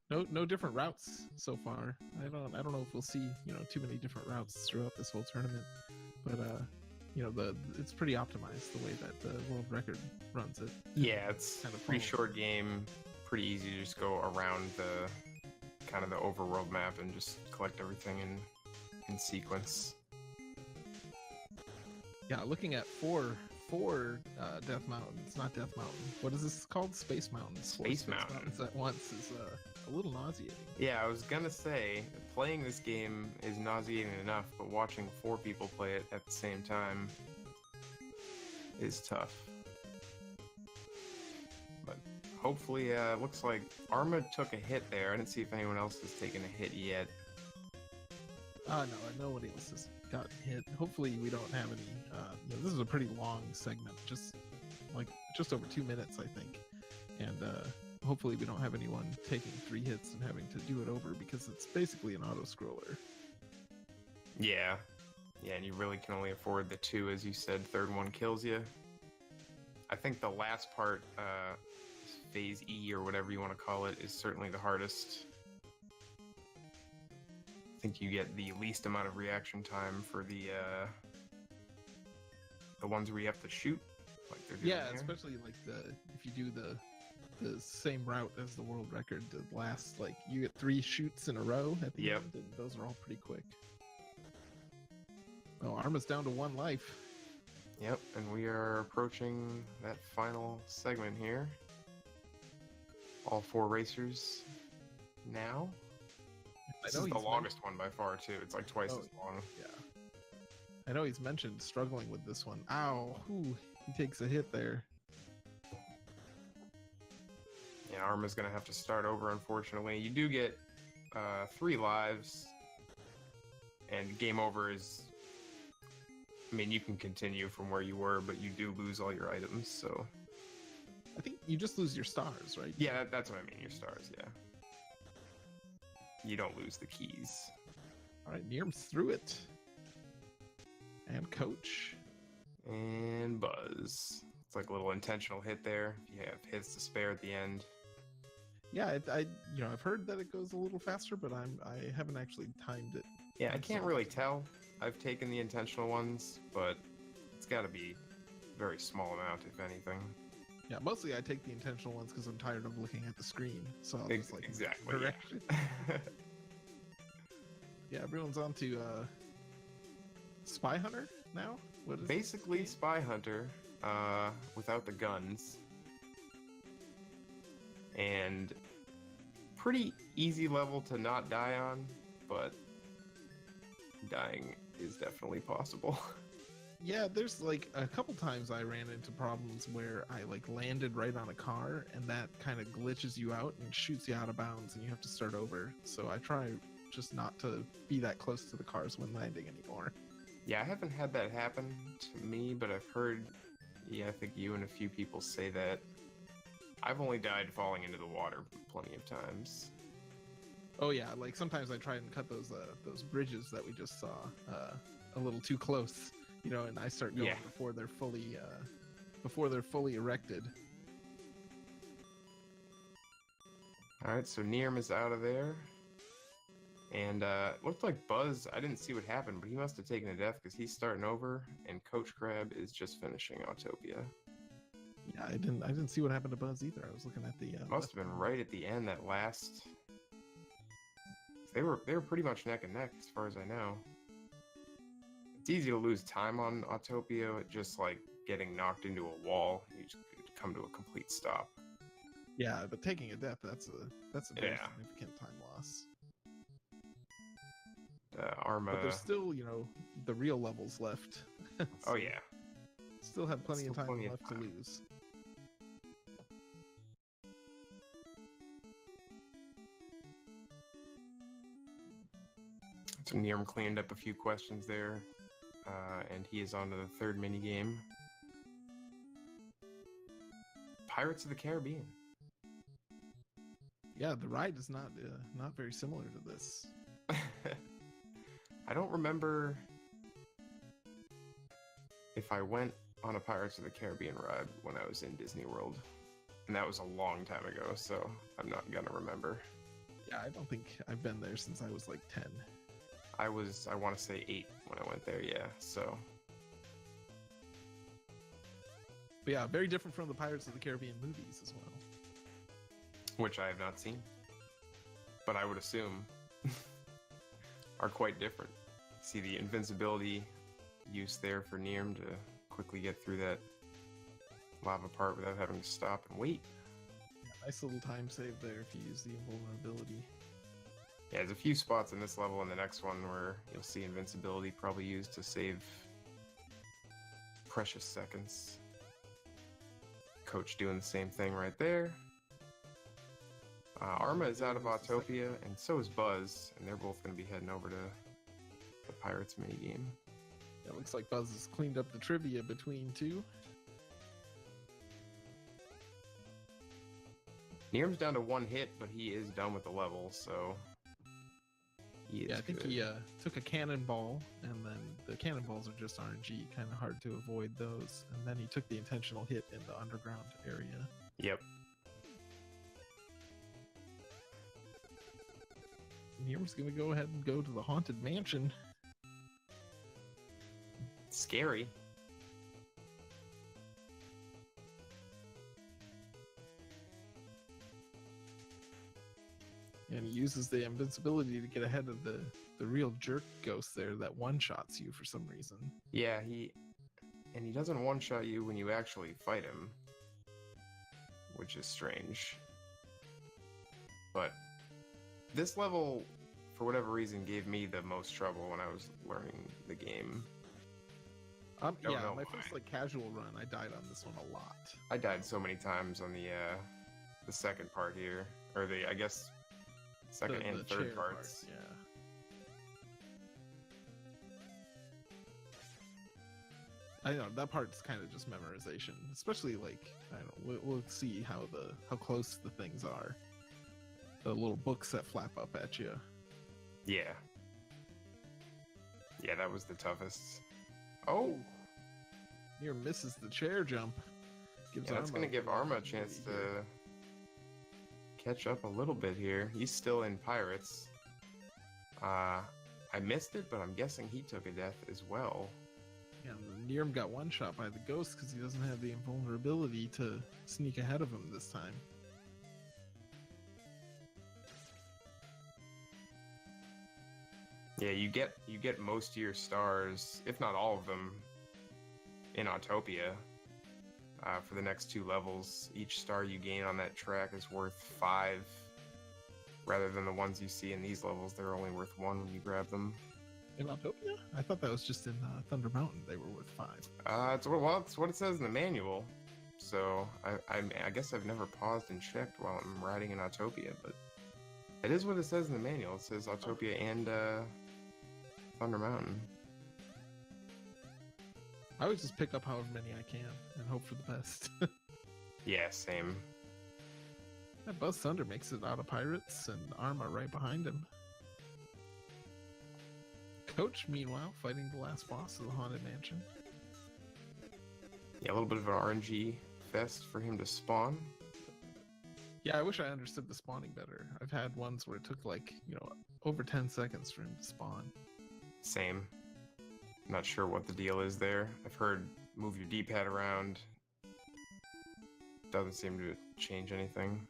no different routes so far. I don't know if we'll see, too many different routes throughout this whole tournament. But it's pretty optimized the way that the world record runs it. Yeah, it's Kind of pretty follow. short game, pretty easy to just go around the kind of the overworld map and just collect everything in sequence. Yeah, looking at four Death Mountains, not Death Mountain. What is this called? Space Mountains. Four Space Mountain. Mountains at once is a little nauseating. Yeah, I was gonna say, playing this game is nauseating enough, but watching 4 people play it at the same time is tough. But hopefully, looks like Arma took a hit there. I didn't see if anyone else has taken a hit yet. No, nobody else has gotten hit. Hopefully, we don't have any. This is a pretty long segment, just over 2 minutes, I think, and hopefully we don't have anyone taking 3 hits and having to do it over because it's basically an auto scroller. Yeah, and you really can only afford the 2, as you said. Third one kills you. I think the last part, phase E or whatever you want to call it, is certainly the hardest. I think you get the least amount of reaction time for the The ones where you have to shoot, like they're doing Yeah, there? especially like if you do the same route as the world record, the last like you get 3 shoots in a row at the Yep. end, and those are all pretty quick. Oh, Arma's down to 1 life. Yep, and we are approaching that final segment here. All 4 racers now. This is the longest one by far, too. It's like twice as long. Yeah. I know he's mentioned struggling with this one. Ow! Ooh, he takes a hit there. Yeah, Arma's going to have to start over, unfortunately. You do get 3 lives, and game over is... I mean, you can continue from where you were, but you do lose all your items, so... I think you just lose your stars, right? Yeah, that's what I mean, your stars, yeah. You don't lose the keys. All right, Nirm's through it. And Coach. And Buzz. It's like a little intentional hit there. If you have hits to spare at the end. Yeah, I've heard that it goes a little faster, but I haven't actually timed it. Yeah, I can't really tell. I've taken the intentional ones, but it's got to be a very small amount, if anything. Yeah, mostly I take the intentional ones because I'm tired of looking at the screen. So I'll just like Exactly. direct it. Yeah, everyone's on to Spy Hunter now? What is Basically, this game? Spy Hunter, without the guns. And pretty easy level to not die on, but dying is definitely possible. Yeah, there's like a couple times I ran into problems where I like landed right on a car and that kind of glitches you out and shoots you out of bounds and you have to start over. So I try just not to be that close to the cars when landing anymore. Yeah, I haven't had that happen to me, but I've heard, I think you and a few people say that. I've only died falling into the water plenty of times. Oh yeah, like sometimes I try and cut those bridges that we just saw a little too close, and I start going before they're fully erected. All right, so Nirm is out of there. And it looked like Buzz, I didn't see what happened, but he must have taken a death because he's starting over, and Coach Crab is just finishing Autopia. Yeah, I didn't see what happened to Buzz either. I was looking at the Must have been right at the end, that last. They were pretty much neck and neck as far as I know. It's easy to lose time on Autopia, just like getting knocked into a wall. You just come to a complete stop. Yeah, but taking a death, that's a very Yeah. significant time loss. Arma. But there's still, the real levels left. Oh yeah. Still have plenty of Still time plenty of left to time. lose. So Nirm cleaned up a few questions there, and he is on to the third mini game. Pirates of the Caribbean. Yeah, the ride is not very similar to this. I don't remember if I went on a Pirates of the Caribbean ride when I was in Disney World. And that was a long time ago, so I'm not gonna remember. Yeah, I don't think I've been there since I was like 10. I want to say 8 when I went there, yeah, so. But yeah, very different from the Pirates of the Caribbean movies as well. Which I have not seen. But I would assume are quite different. See the invincibility use there for Nirm to quickly get through that lava part without having to stop and wait. Yeah, nice little time save there if you use the invulnerability. Yeah, there's a few spots in this level and the next one where you'll see invincibility probably used to save precious seconds. Coach doing the same thing right there. Arma is out of Autopia, and so is Buzz, and they're both going to be heading over to the Pirates minigame. Yeah, looks like Buzz has cleaned up the trivia between two. Nirm's down to 1 hit, but he is done with the level, so he is I think good. he took a cannonball, and then the cannonballs are just RNG, kind of hard to avoid those. And then he took the intentional hit in the underground area. Yep. Nirm's gonna go ahead and go to the Haunted Mansion. Scary. And he uses the invincibility to get ahead of the real jerk ghost there that one-shots you for some reason. Yeah, he doesn't one-shot you when you actually fight him, which is strange. But this level, for whatever reason, gave me the most trouble when I was learning the game. Don't Yeah, know my why. first like casual run, I died on this one a lot. I died so many times on the second part here, or I guess second The and chair third part, parts. yeah. I know that part's kind of just memorization, especially like I don't know. We'll see how close the things are. The little books that flap up at you. Yeah. Yeah, that was the toughest. Oh, Near misses the chair jump. Gives yeah, that's Arma gonna give Arma a chance opportunity here. to catch up a little bit here. He's still in Pirates. I missed it, but I'm guessing he took a death as well. And Nirm got one shot by the ghost because he doesn't have the invulnerability to sneak ahead of him this time. Yeah, you get most of your stars, if not all of them, in Autopia. For the next 2 levels, each star you gain on that track is worth 5, rather than the ones you see in these levels. They're only worth 1 when you grab them. In Autopia? I thought that was just in Thunder Mountain. They were worth 5. It's what it says in the manual. So I guess I've never paused and checked while I'm riding in Autopia, but it is what it says in the manual. It says Autopia and Thunder Mountain. I would just pick up however many I can and hope for the best. Yeah, same. That Buzz Thunder makes it out of Pirates and Arma right behind him. Coach, meanwhile, fighting the last boss of the Haunted Mansion. Yeah, a little bit of an RNG fest for him to spawn. Yeah, I wish I understood the spawning better. I've had ones where it took like, over 10 seconds for him to spawn. Same. Not sure what the deal is there. I've heard move your D-pad around. Doesn't seem to change anything.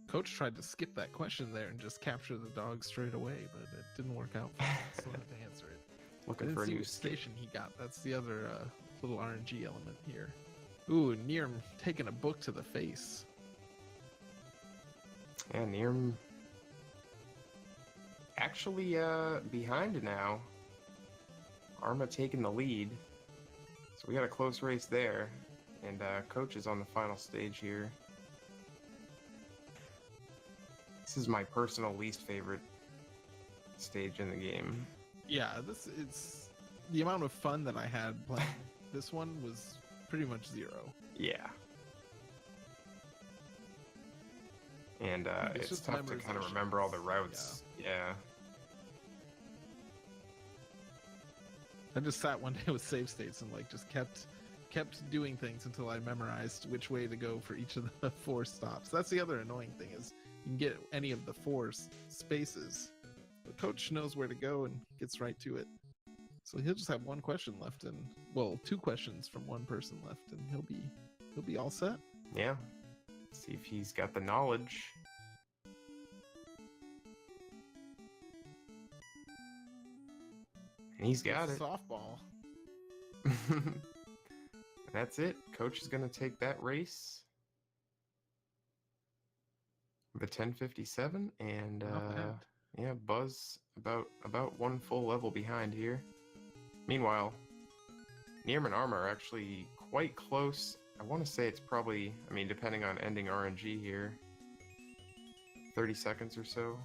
Coach tried to skip that question there and just capture the dog straight away, but it didn't work out for him, so I had to answer it. I Looking didn't for a see new which skate. station he got. That's the other little RNG element here. Ooh, Nirm taking a book to the face. Yeah, Nirm actually behind now. Arma taking the lead. So we got a close race there. And Coach is on the final stage here. This is my personal least favorite stage in the game. Yeah, it's the amount of fun that I had playing this one was pretty much 0. Yeah. And It's it's just tough to kind of remember all the routes. Yeah. I just sat one day with save states and like just kept doing things until I memorized which way to go for each of the 4 stops. That's the other annoying thing is you can get any of the 4 spaces. The coach knows where to go and gets right to it. So he'll just have 1 question left and 2 questions from 1 person left and he'll be all set. Yeah. See if he's got the knowledge. And he's got it. Softball. That's it. Coach is going to take that race. The 10:57 and Not bad. yeah, Buzz about 1 full level behind here. Meanwhile, Nirm and Arma are actually quite close. I want to say it's probably, depending on ending RNG here, 30 seconds or so.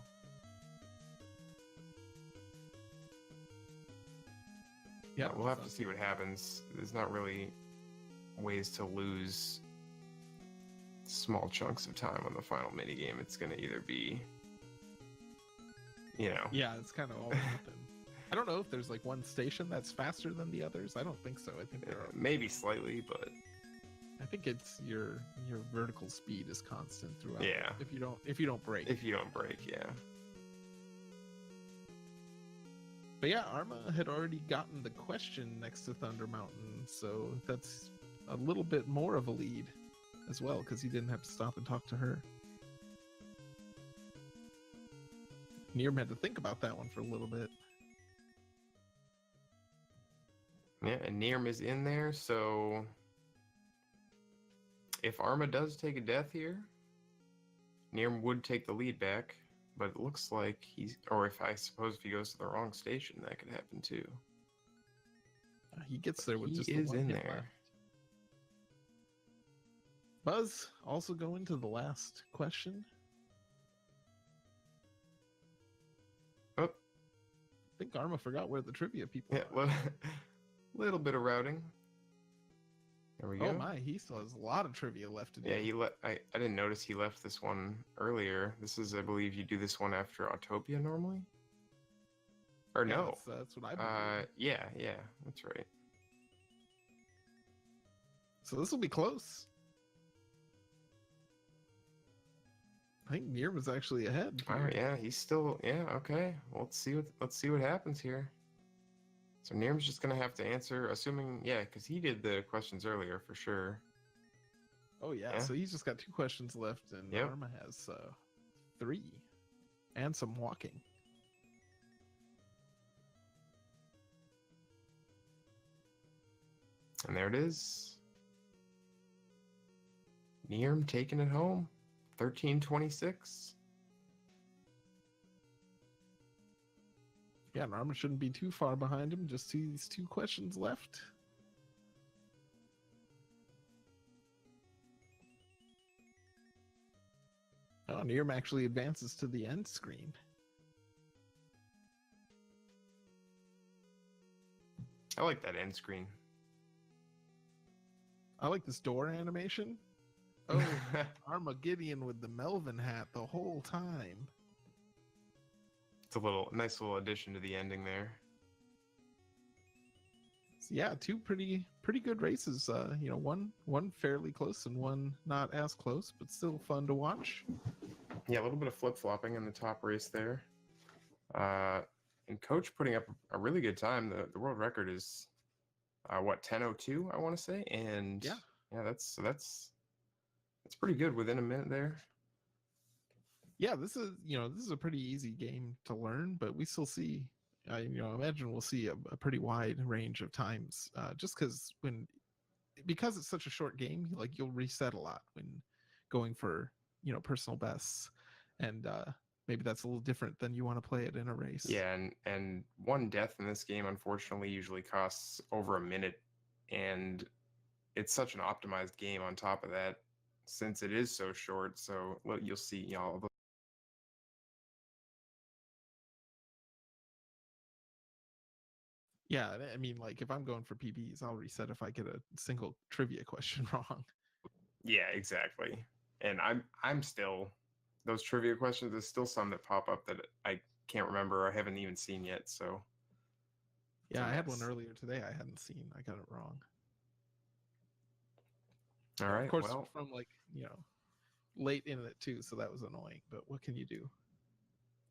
Yeah, We'll have to see what happens. There's not really ways to lose small chunks of time on the final minigame. It's going to either be, Yeah, it's kind of all open. I don't know if there's like one station that's faster than the others. I don't think so. I think there are. maybe slightly, but I think it's your vertical speed is constant throughout. Yeah. If you don't break. if you don't break, yeah. But yeah, Arma had already gotten the question next to Thunder Mountain, so that's a little bit more of a lead as well because he didn't have to stop and talk to her. Nearm had to think about that one for a little bit. Yeah, and Nirm is in there, so if Arma does take a death here, Nirm would take the lead back, but it looks like he's, or if I suppose if he goes to the wrong station, that could happen too. He gets there with He just is the one in hit there. left. Buzz also going to the last question. Oh, I think Arma forgot where the trivia people yeah, are. little bit of routing. There we go. Oh my, he still has a lot of trivia left to do. Yeah, I didn't notice he left this one earlier. This is, I believe, you do this one after Autopia normally? Or Yeah, no. that's what I've been doing. Yeah, that's right. So this will be close. I think Nearm is actually ahead. Oh here. yeah, he's still, yeah, okay. Well, let's see what happens here. So Nirm's just gonna have to answer, assuming, yeah, because he did the questions earlier for sure. Oh yeah, Yeah. so he's just got 2 questions left, and Yep. Arma has 3, and some walking. And there it is. Nirm taking it home. 1326. Yeah, and Arma shouldn't be too far behind him. Just these 2 questions left. Oh, Nirm actually advances to the end screen. I like that end screen. I like this door animation. Oh, Armageddon with the Melvin hat the whole time. It's a nice little addition to the ending there. So yeah, 2 pretty good races. One fairly close and one not as close, but still fun to watch. Yeah, a little bit of flip-flopping in the top race there. And Coach putting up a really good time. The world record is 10:02, I want to say, and yeah, that's pretty good within a minute there. Yeah, this is a pretty easy game to learn, but we still see, I imagine we'll see a pretty wide range of times, just because it's such a short game. Like, you'll reset a lot when going for personal bests, and maybe that's a little different than you want to play it in a race. Yeah, and one death in this game unfortunately usually costs over a minute, and it's such an optimized game on top of that, since it is so short. So you'll see, Yeah, I mean, like, if I'm going for PBs, I'll reset if I get a single trivia question wrong. Yeah, exactly. And I'm still, those trivia questions, there's still some that pop up that I can't remember or I haven't even seen yet. So yeah, I had one earlier today I hadn't seen. I got it wrong. All right. Of course, well, from late in it too, so that was annoying. But what can you do?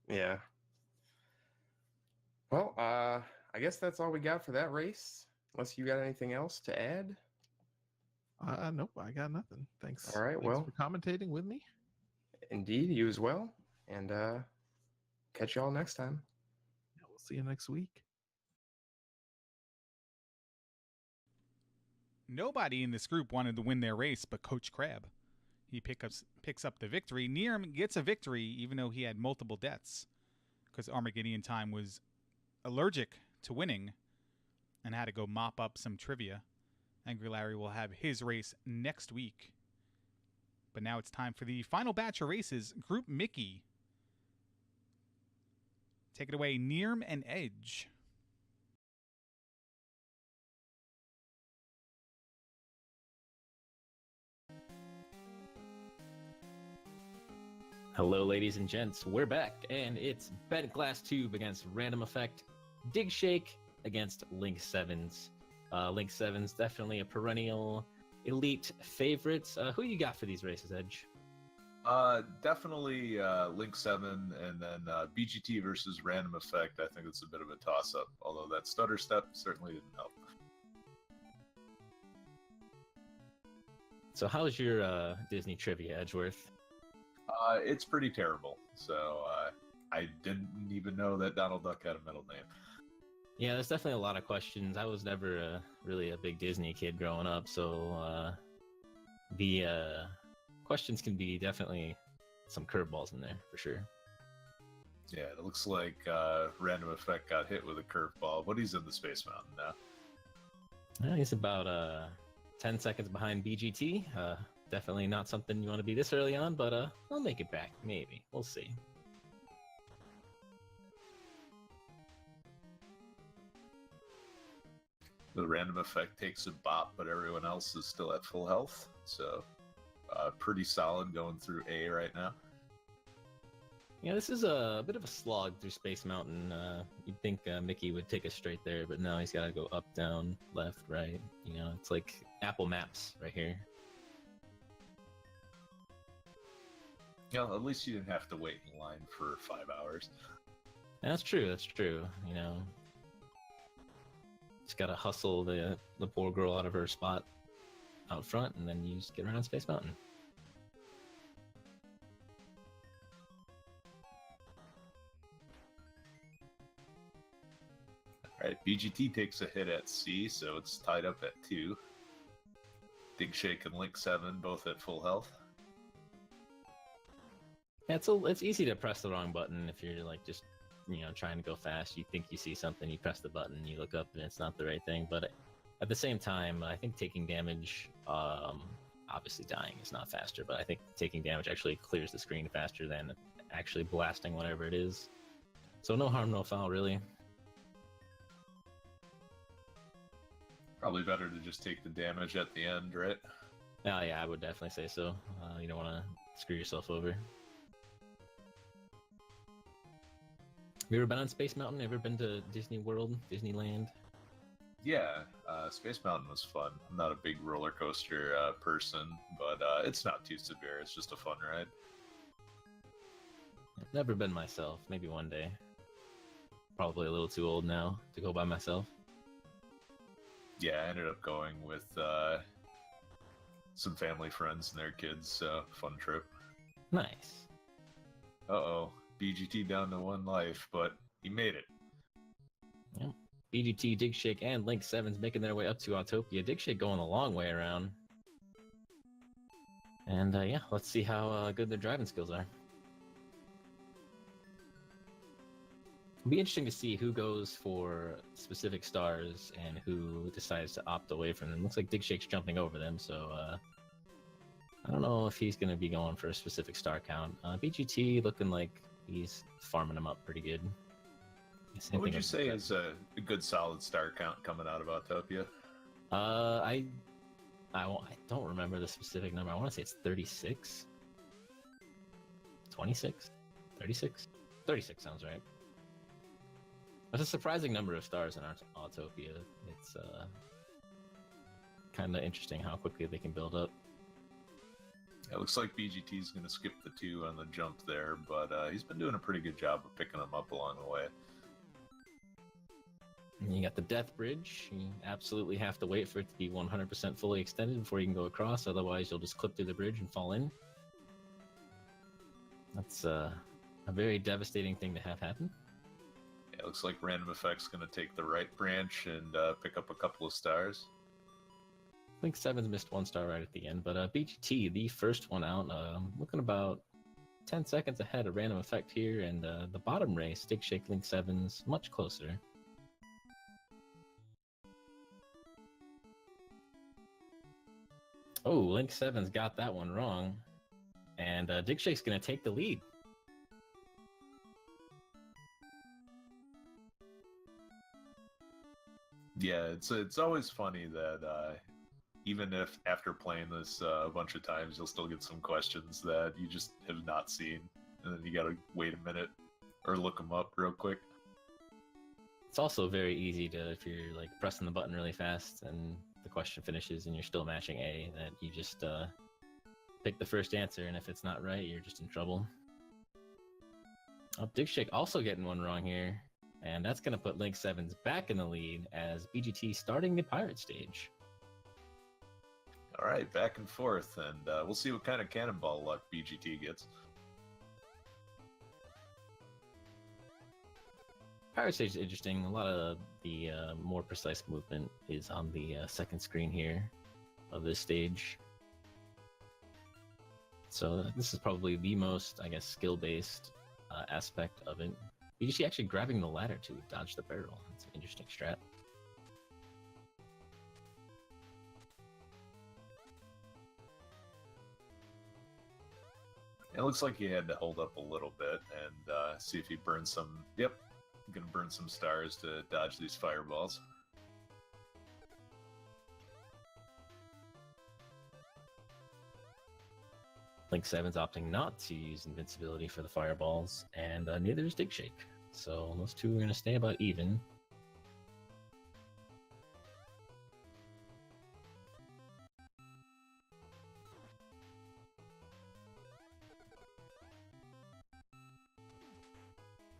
Yeah. Well, I guess that's all we got for that race. Unless you got anything else to add. Nope, I got nothing. Thanks. All right. Thanks well, for commentating with me. Indeed, you as well. And catch y'all next time. Yeah, we'll see you next week. Nobody in this group wanted to win their race but Coach Crab. He picks up the victory. Nirm gets a victory even though he had multiple deaths, because Armageddon Time was allergic to winning and had to go mop up some trivia. Angry Larry will have his race next week. But now it's time for the final batch of races. Group Mickey. Take it away, Nirm and Edge. Hello, ladies and gents. We're back, and it's Bent Glass Tube against Random Effect, Dig Shake against Link Sevens. Link Sevens definitely a perennial elite favorite. Who you got for these races, Edge? Definitely Link 7, and then BGT versus Random Effect. I think it's a bit of a toss-up, although that stutter step certainly didn't help. So how's your Disney trivia, Edgeworth? It's pretty terrible, so I didn't even know that Donald Duck had a middle name. Yeah, there's definitely a lot of questions. I was never really a big Disney kid growing up, so the questions can be definitely some curveballs in there for sure. Yeah, it looks like Random Effect got hit with a curveball, but he's in the Space Mountain now. He's about 10 seconds behind BGT. Definitely not something you want to be this early on, but I'll make it back. Maybe. We'll see. The Random Effect takes a bop, but everyone else is still at full health. So, pretty solid going through A right now. Yeah, this is a bit of a slog through Space Mountain. You'd think Mickey would take us straight there, but no, he's got to go up, down, left, right. You know, it's like Apple Maps right here. Yeah, at least you didn't have to wait in line for 5 hours. That's true. That's true. You know, just gotta hustle the poor girl out of her spot out front, and then you just get around Space Mountain. All right, BGT takes a hit at C, so it's tied up at 2. Dig Shake and Link 7 both at full health. Yeah, it's easy to press the wrong button if you're like just, you know, trying to go fast. You think you see something, you press the button, you look up, and it's not the right thing. But at the same time, I think taking damage, obviously dying is not faster, but I think taking damage actually clears the screen faster than actually blasting whatever it is. So no harm, no foul, really. Probably better to just take the damage at the end, right? Oh, yeah, I would definitely say so. You don't want to screw yourself over. Have you ever been on Space Mountain? Ever been to Disney World, Disneyland? Yeah, Space Mountain was fun. I'm not a big roller coaster person, but it's not too severe. It's just a fun ride. I've never been myself. Maybe one day. Probably a little too old now to go by myself. Yeah, I ended up going with some family friends and their kids, so fun trip. Nice. Uh-oh, BGT down to 1 life, but he made it. Yep. BGT, Dig Shake, and Link 7's making their way up to Autopia. Dig Shake going a long way around. And yeah, let's see how good their driving skills are. It'll be interesting to see who goes for specific stars and who decides to opt away from them. Looks like Dig Shake's jumping over them, so I don't know if he's going to be going for a specific star count. BGT looking like he's farming them up pretty good. What would you say is a good solid star count coming out of Autopia? I don't remember the specific number. I want to say it's 36. 26? 36? 36 sounds right. That's a surprising number of stars in Autopia. It's kind of interesting how quickly they can build up. It looks like BGT's going to skip the 2 on the jump there, but he's been doing a pretty good job of picking them up along the way. And you got the Death Bridge. You absolutely have to wait for it to be 100% fully extended before you can go across, otherwise you'll just clip through the bridge and fall in. That's a very devastating thing to have happen. Yeah, it looks like Random Effect's going to take the right branch and pick up a couple of stars. I think 7's missed 1 star right at the end, but BGT, the first one out, looking about 10 seconds ahead of Random Effect here, and the bottom race, Dig Shake Link 7's much closer. Oh, Link 7's got that one wrong, and Dig Shake's going to take the lead. Yeah, it's always funny that even if after playing this a bunch of times, you'll still get some questions that you just have not seen, and then you gotta wait a minute or look them up real quick. It's also very easy to, if you're like pressing the button really fast and the question finishes and you're still matching A, that you just pick the first answer, and if it's not right, you're just in trouble. Oh, Dig Shake also getting one wrong here. And that's going to put Link 7's back in the lead as BGT starting the pirate stage. All right, back and forth, and we'll see what kind of cannonball luck BGT gets. pirate stage is interesting. A lot of the more precise movement is on the second screen here of this stage. So this is probably the most, I guess, skill-based aspect of it. You see actually grabbing the ladder to dodge the barrel. That's an interesting strat. It looks like he had to hold up a little bit and see if he burns some. Yep, I'm gonna burn some stars to dodge these fireballs. Link 7's opting not to use invincibility for the fireballs, and neither is Dig Shake. So those two are going to stay about even.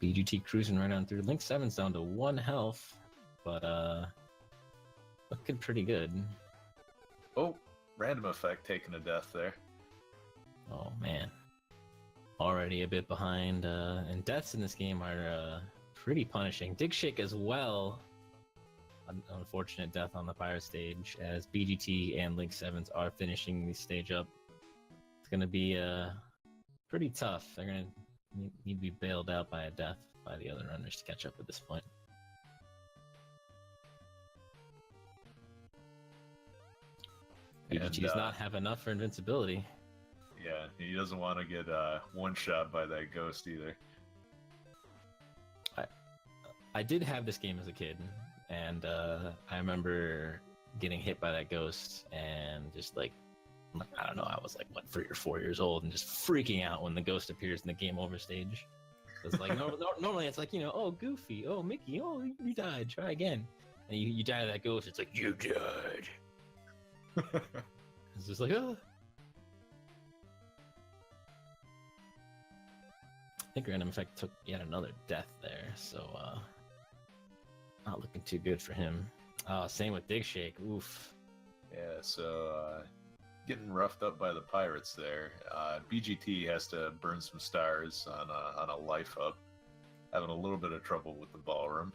BGT cruising right on through. Link 7's down to 1 health, but looking pretty good. Oh, random effect taking a death there. Oh man, already a bit behind, and deaths in this game are pretty punishing. Dig Shake as well. An unfortunate death on the fire stage, as BGT and Link 7s are finishing the stage up. It's going to be pretty tough. They're going to need to be bailed out by a death by the other runners to catch up at this point. BGT does not have enough for invincibility. Yeah, he doesn't want to get one shot by that ghost either. I did have this game as a kid, and I remember getting hit by that ghost and just like, I don't know, I was like, what, 3 or 4 years old, and just freaking out when the ghost appears in the game over stage. It's like, normally it's like, you know, oh, Goofy, oh, Mickey, oh, you died, try again. And you die to that ghost, it's like, you died. It's just like, oh. I think Random Effect took yet another death there, so not looking too good for him. Same with Dig Shake, oof. Yeah, so getting roughed up by the pirates there. BGT has to burn some stars on a life up. Having a little bit of trouble with the ballroom.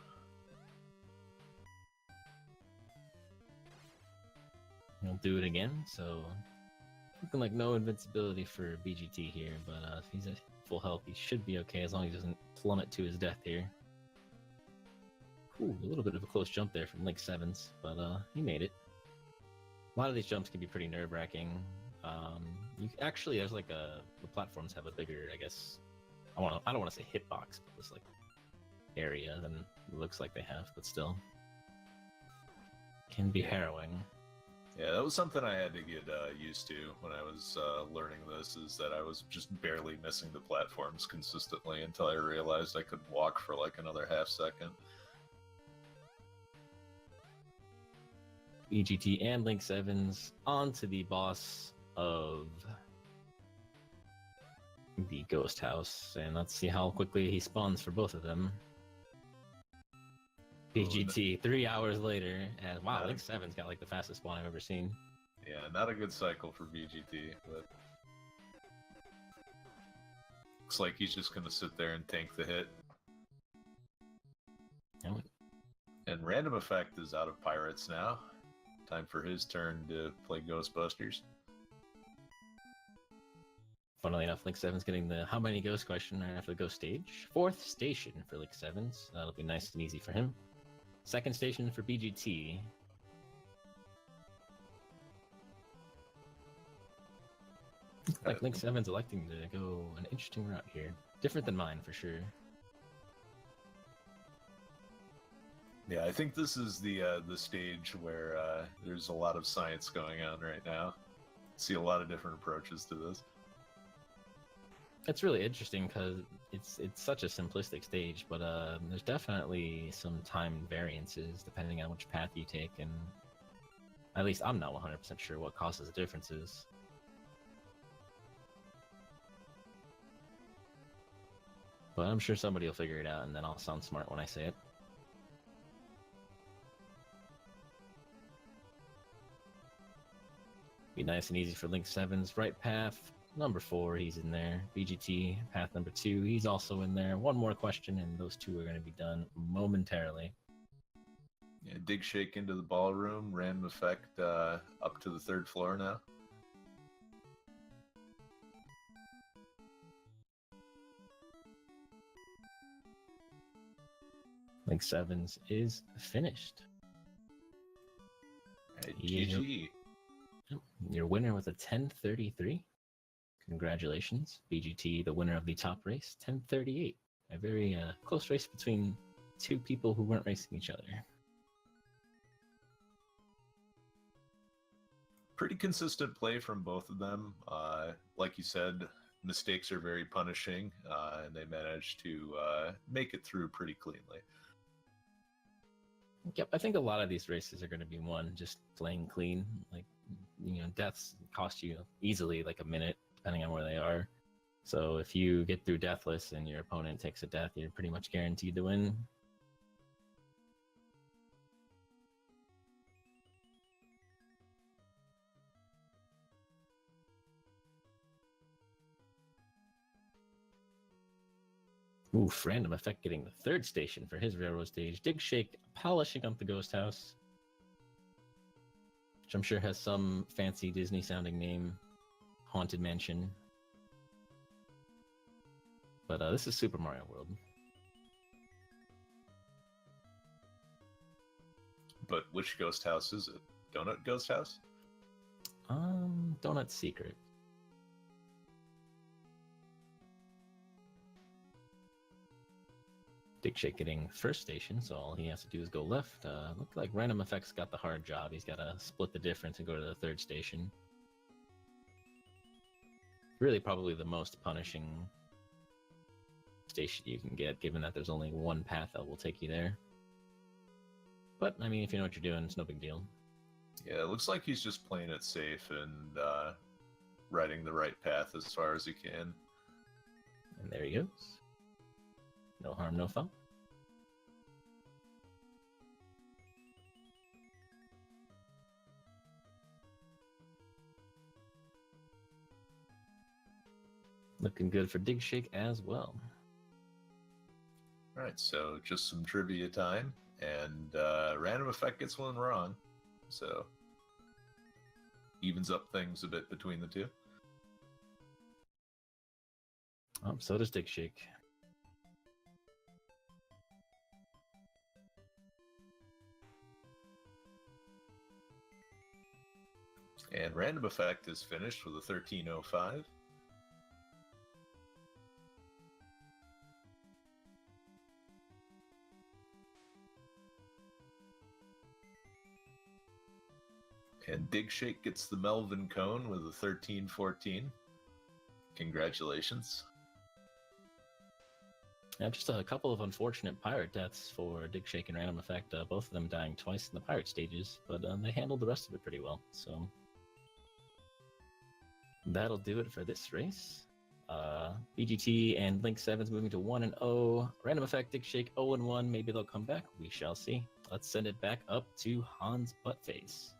He'll do it again, so looking like no invincibility for BGT here, but if he's at full health, he should be okay as long as he doesn't plummet to his death here. Ooh, a little bit of a close jump there from Link 7's, but he made it. A lot of these jumps can be pretty nerve-wracking. Actually, there's like the platforms have a bigger, I guess, I don't want to say hitbox, but this like area than it looks like they have, but still can be harrowing. Yeah, that was something I had to get used to when I was learning this, is that I was just barely missing the platforms consistently until I realized I could walk for like another half second. BGT and Link 7's onto the boss of the ghost house, and let's see how quickly he spawns for both of them. BGT 3 hours later, and wow, Link 7's got like the fastest spawn I've ever seen. Yeah, not a good cycle for BGT, but looks like he's just gonna sit there and tank the hit. Oh. And Random Effect is out of pirates now. Time for his turn to play Ghostbusters. Funnily enough, Link 7's getting the how many ghosts question right after the ghost stage. 4th station for Link 7's. That'll be nice and easy for him. 2nd station for BGT. Looks like Link 7's electing to go an interesting route here. Different than mine, for sure. Yeah, I think this is the stage where there's a lot of science going on right now. See a lot of different approaches to this. It's really interesting because it's such a simplistic stage, but there's definitely some time variances depending on which path you take, and at least I'm not 100% sure what causes the differences. But I'm sure somebody will figure it out, and then I'll sound smart when I say it. Be nice and easy for Link 7's right path. number 4, he's in there. BGT, path number 2, he's also in there. One more question, and those two are going to be done momentarily. Yeah, dig shake into the ballroom. Random effect up to the 3rd floor now. Link Sevens is finished. Right, Yeah. GG. Your winner with a 10:33. Congratulations, BGT, the winner of the top race, 10:38. A very close race between two people who weren't racing each other. Pretty consistent play from both of them. Like you said, mistakes are very punishing, and they managed to make it through pretty cleanly. Yep, I think a lot of these races are going to be won just playing clean. Like, deaths cost you easily like a minute, depending on where they are. So if you get through deathless and your opponent takes a death, you're pretty much guaranteed to win. Oof, Random Effect getting the 3rd station for his railroad stage. Dig Shake polishing up the ghost house, which I'm sure has some fancy Disney sounding name, Haunted Mansion. But this is Super Mario World. But which ghost house is it? Donut Ghost House? Donut Secret. Dig Shake getting 1st station, so all he has to do is go left. Look like Random Effects got the hard job. He's got to split the difference and go to the 3rd station. Really probably the most punishing station you can get, given that there's only one path that will take you there. But, I mean, if you know what you're doing, it's no big deal. Yeah, it looks like he's just playing it safe and riding the right path as far as he can. And there he goes. No harm, no foul. Looking good for Dig Shake as well. Alright, so just some trivia time, and Random Effect gets one wrong, so evens up things a bit between the two. So does Dig Shake. And Random Effect is finished with a 13:05. And Dig Shake gets the Melvin Cone with a 13:14. Congratulations. Yeah, just a couple of unfortunate pirate deaths for Dig Shake and Random Effect. Both of them dying twice in the pirate stages, but they handled the rest of it pretty well. So that'll do it for this race. BGT and Link 7's moving to 1-0. Random Effect, Dig Shake 0-1. Maybe they'll come back. We shall see. Let's send it back up to Hans Buttface.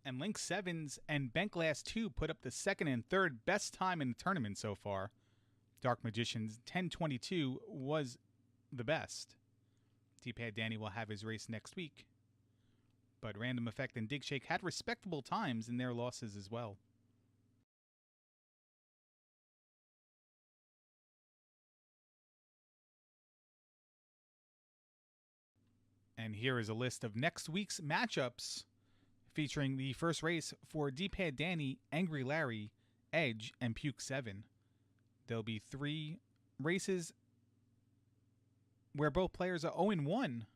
And Link 7's and Bentglass 2 put up the 2nd and 3rd best time in the tournament so far. Dark Magician's 10:22 was the best. D-Pad Danny will have his race next week. But Random Effect and Dig Shake had respectable times in their losses as well. And here is a list of next week's matchups, featuring the first race for D-Pad Danny, Angry Larry, Edge, and Puke 7. There'll be 3 races where both players are 0-1,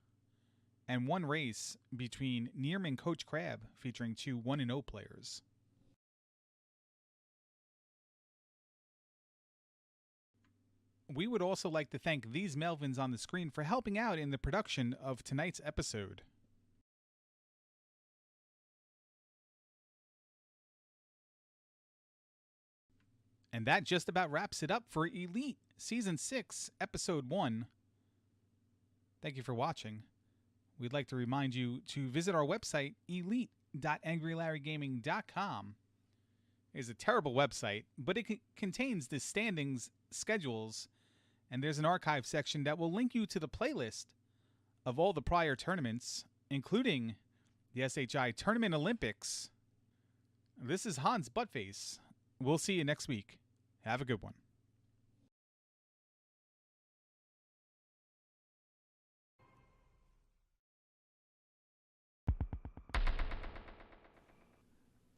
and 1 race between Nearm and Coach Crab, featuring 2 1-0 players. We would also like to thank these Melvins on the screen for helping out in the production of tonight's episode. And that just about wraps it up for Elite Season 6, Episode 1. Thank you for watching. we'd like to remind you to visit our website, elite.angrylarrygaming.com. It's a terrible website, but it contains the standings, schedules, and there's an archive section that will link you to the playlist of all the prior tournaments, including the SHI Tournament Olympics. This is Hans Buttface. We'll see you next week. Have a good one.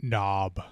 Knob.